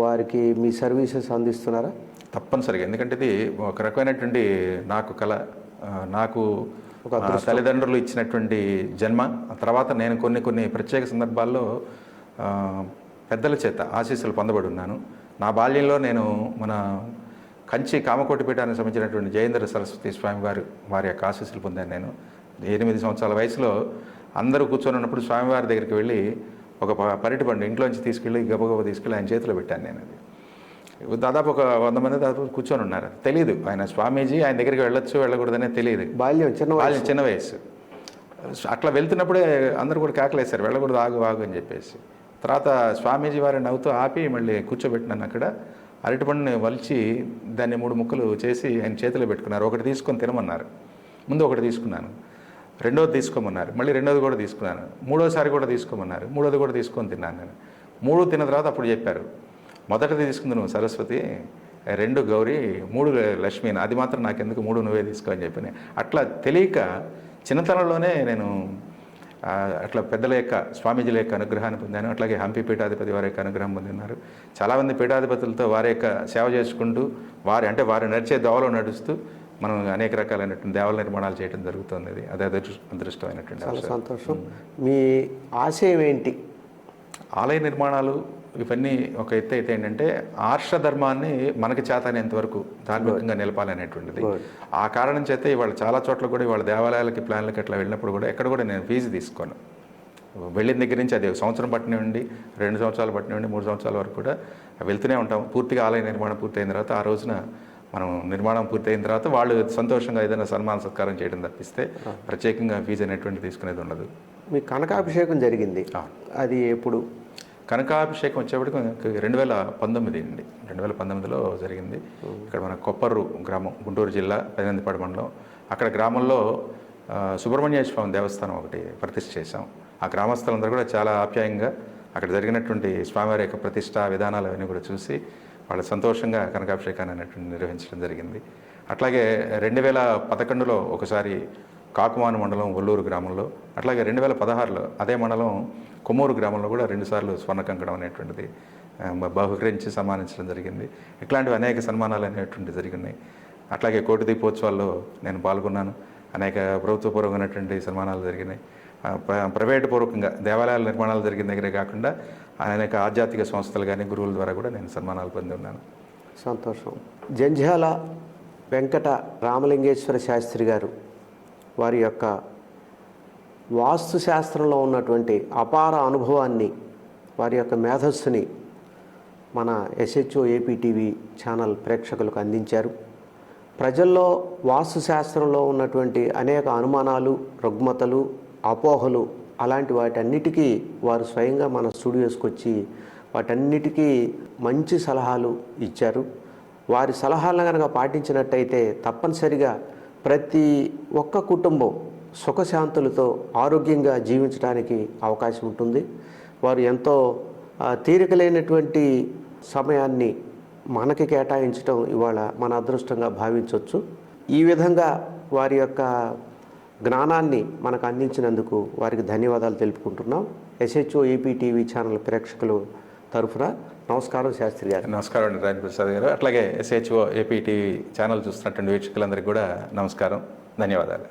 వారికి మీ సర్వీసెస్ అందిస్తున్నారా? తప్పనిసరిగా. ఎందుకంటే ఇది ఒక రకమైనటువంటి నాకు కళ, నాకు తల్లిదండ్రులు ఇచ్చినటువంటి జన్మ. ఆ తర్వాత నేను కొన్ని ప్రత్యేక సందర్భాల్లో పెద్దల చేత ఆశీస్సులు పొందబడి ఉన్నాను. నా బాల్యంలో నేను మన కంచి కామకోటి పీఠానికి సంబంధించినటువంటి జయేంద్ర సరస్వతి స్వామి వారి యొక్క ఆశీస్సులు పొందాను. నేను 8 సంవత్సరాల వయసులో అందరూ కూర్చొని ఉన్నప్పుడు స్వామివారి దగ్గరికి వెళ్ళి ఒక పరిటి పండు ఇంట్లోంచి తీసుకెళ్ళి గబగబ తీసుకెళ్ళి ఆయన చేతిలో పెట్టాను. నేను అది దాదాపు ఒక 100 మంది దాదాపు కూర్చొని ఉన్నారు. తెలియదు ఆయన స్వామీజీ, ఆయన దగ్గరికి వెళ్ళొచ్చు వెళ్ళకూడదనే తెలియదు. బాల్యం చిన్న వయసు. అట్లా వెళ్తున్నప్పుడే అందరూ కూడా కేకలేశారు, వెళ్ళకూడదు, ఆగు అని చెప్పేసి. తర్వాత స్వామీజీ వారిని నవ్వుతూ ఆపి మళ్ళీ కూర్చోబెట్టినాను. అక్కడ అరటిపండుని వలిచి దాన్ని 3 ముక్కలు చేసి ఆయన చేతిలో పెట్టుకున్నారు. ఒకటి తీసుకొని తినమన్నారు. ముందు ఒకటి తీసుకున్నాను, రెండోది తీసుకోమన్నారు, మళ్ళీ రెండోది కూడా తీసుకున్నాను, మూడోసారి కూడా తీసుకోమన్నారు, మూడోది కూడా తీసుకొని తిన్నాను. నేను 3 తిన్న తర్వాత అప్పుడు చెప్పారు, మొదటిది తీసుకుంది నువ్వు సరస్వతి, 2 గౌరీ, 3 లక్ష్మి, అది మాత్రం నాకెందుకు, 3 నువ్వే తీసుకో అని చెప్పి. అట్లా తెలియక చిన్నతనంలోనే నేను అట్లా పెద్దల యొక్క స్వామీజీల యొక్క అనుగ్రహాన్ని పొందాను. అట్లాగే హంపి పీఠాధిపతి వారి యొక్క అనుగ్రహం పొందినారు. చాలామంది పీఠాధిపతులతో వారి యొక్క సేవ చేసుకుంటూ వారు నడిచే దోవలో నడుస్తూ మనం అనేక రకాలైనటువంటి దేవాలయ నిర్మాణాలు చేయడం జరుగుతుంది. అది అదృష్టమైనటువంటి. చాలా సంతోషం. మీ ఆశయం ఏంటి? ఆలయ నిర్మాణాలు ఇవన్నీ ఒక ఎత్తు అయితే ఏంటంటే ఆర్షధర్మాన్ని మనకి చేతనేంత వరకు ధార్మికంగా నిలపాలనేటువంటిది. ఆ కారణం చేత ఇవాళ చాలా చోట్ల కూడా ఇవాళ దేవాలయాలకి ప్లాన్లకి అట్లా వెళ్ళినప్పుడు కూడా ఎక్కడ కూడా నేను ఫీజు తీసుకోను. వెళ్ళిన దగ్గర నుంచి అది 1 సంవత్సరం పట్టినివ్వండి, 2 సంవత్సరాలు పట్టినివ్వండి, 3 సంవత్సరాల వరకు కూడా వెళ్తూనే ఉంటాం. పూర్తిగా ఆలయ నిర్మాణం పూర్తయిన తర్వాత ఆ రోజున మనం నిర్మాణం పూర్తయిన తర్వాత వాళ్ళు సంతోషంగా ఏదైనా సన్మాన సత్కారం చేయడం తప్పిస్తే ప్రత్యేకంగా ఫీజు అనేటువంటి తీసుకునేది ఉండదు. మీ కనకాభిషేకం జరిగింది, అది ఎప్పుడు? కనకాభిషేకం వచ్చేప్పటికి 2019 అండి. 2019లో జరిగింది. ఇక్కడ మన కొప్పర్రు గ్రామం, గుంటూరు జిల్లా పెదనందిపాడు మండలం. అక్కడ గ్రామంలో సుబ్రహ్మణ్యేశ్వర స్వామి దేవస్థానం ఒకటి ప్రతిష్ఠ చేశాం. ఆ గ్రామస్తులందరూ కూడా చాలా ఆప్యాయంగా అక్కడ జరిగినటువంటి స్వామివారి యొక్క ప్రతిష్ఠా విధానాలు అవన్నీ కూడా చూసి వాళ్ళు సంతోషంగా కనకాభిషేకాన్ని అనేటువంటి నిర్వహించడం జరిగింది. అట్లాగే 2011లో ఒకసారి కాకుమాను మండలం ఒల్లూరు గ్రామంలో, అట్లాగే 2016లో అదే మండలం కొమ్మూరు గ్రామంలో కూడా 2 సార్లు స్వర్ణ కంకణం అనేటువంటిది బహుకరించి సన్మానించడం జరిగింది. ఇట్లాంటివి అనేక సన్మానాలు అనేటువంటివి జరిగినాయి. అట్లాగే కోటి దీపోత్సవాల్లో నేను పాల్గొన్నాను. అనేక ప్రభుత్వపూర్వకమైనటువంటి సన్మానాలు జరిగినాయి. ప్రైవేటు పూర్వకంగా దేవాలయాల నిర్మాణాలు జరిగిన దగ్గరే కాకుండా అనేక ఆధ్యాత్మిక సంస్థలు కానీ గురువుల ద్వారా కూడా నేను సన్మానాలు పొంది ఉన్నాను. సంతోషం. జంధ్యాల వెంకట రామలింగేశ్వర శాస్త్రి గారు వారి యొక్క వాస్తు శాస్త్రంలో ఉన్నటువంటి అపార అనుభవాన్ని, వారి యొక్క మేధస్సుని మన SHO AP TV ఛానల్ ప్రేక్షకులకు అందించారు. ప్రజల్లో వాస్తు శాస్త్రంలో ఉన్నటువంటి అనేక అనుమానాలు, రుగ్మతలు, అపోహలు, అలాంటి వాటన్నిటికీ వారు స్వయంగా మన స్టూడియోస్కి వచ్చి వాటన్నిటికీ మంచి సలహాలు ఇచ్చారు. వారి సలహాలను కనుక పాటించినట్టయితే తప్పనిసరిగా ప్రతి ఒక్క కుటుంబం సుఖశాంతులతో ఆరోగ్యంగా జీవించడానికి అవకాశం ఉంటుంది. వారు ఎంతో తీరిక లేనటువంటి సమయాన్ని మనకి కేటాయించడం ఇవాళ మన అదృష్టంగా భావించవచ్చు. ఈ విధంగా వారి యొక్క జ్ఞానాన్ని మనకు అందించినందుకు వారికి ధన్యవాదాలు తెలుపుకుంటున్నాం. SHO AP TV ఛానల్ ప్రేక్షకులు తరఫున నమస్కారం శాస్త్రి గారు. నమస్కారం అండి రాజేంద్ర ప్రసాద్ గారు. అట్లాగే SHO AP TV ఛానల్ చూస్తున్నటువంటి వీక్షకులందరికీ కూడా నమస్కారం, ధన్యవాదాలు.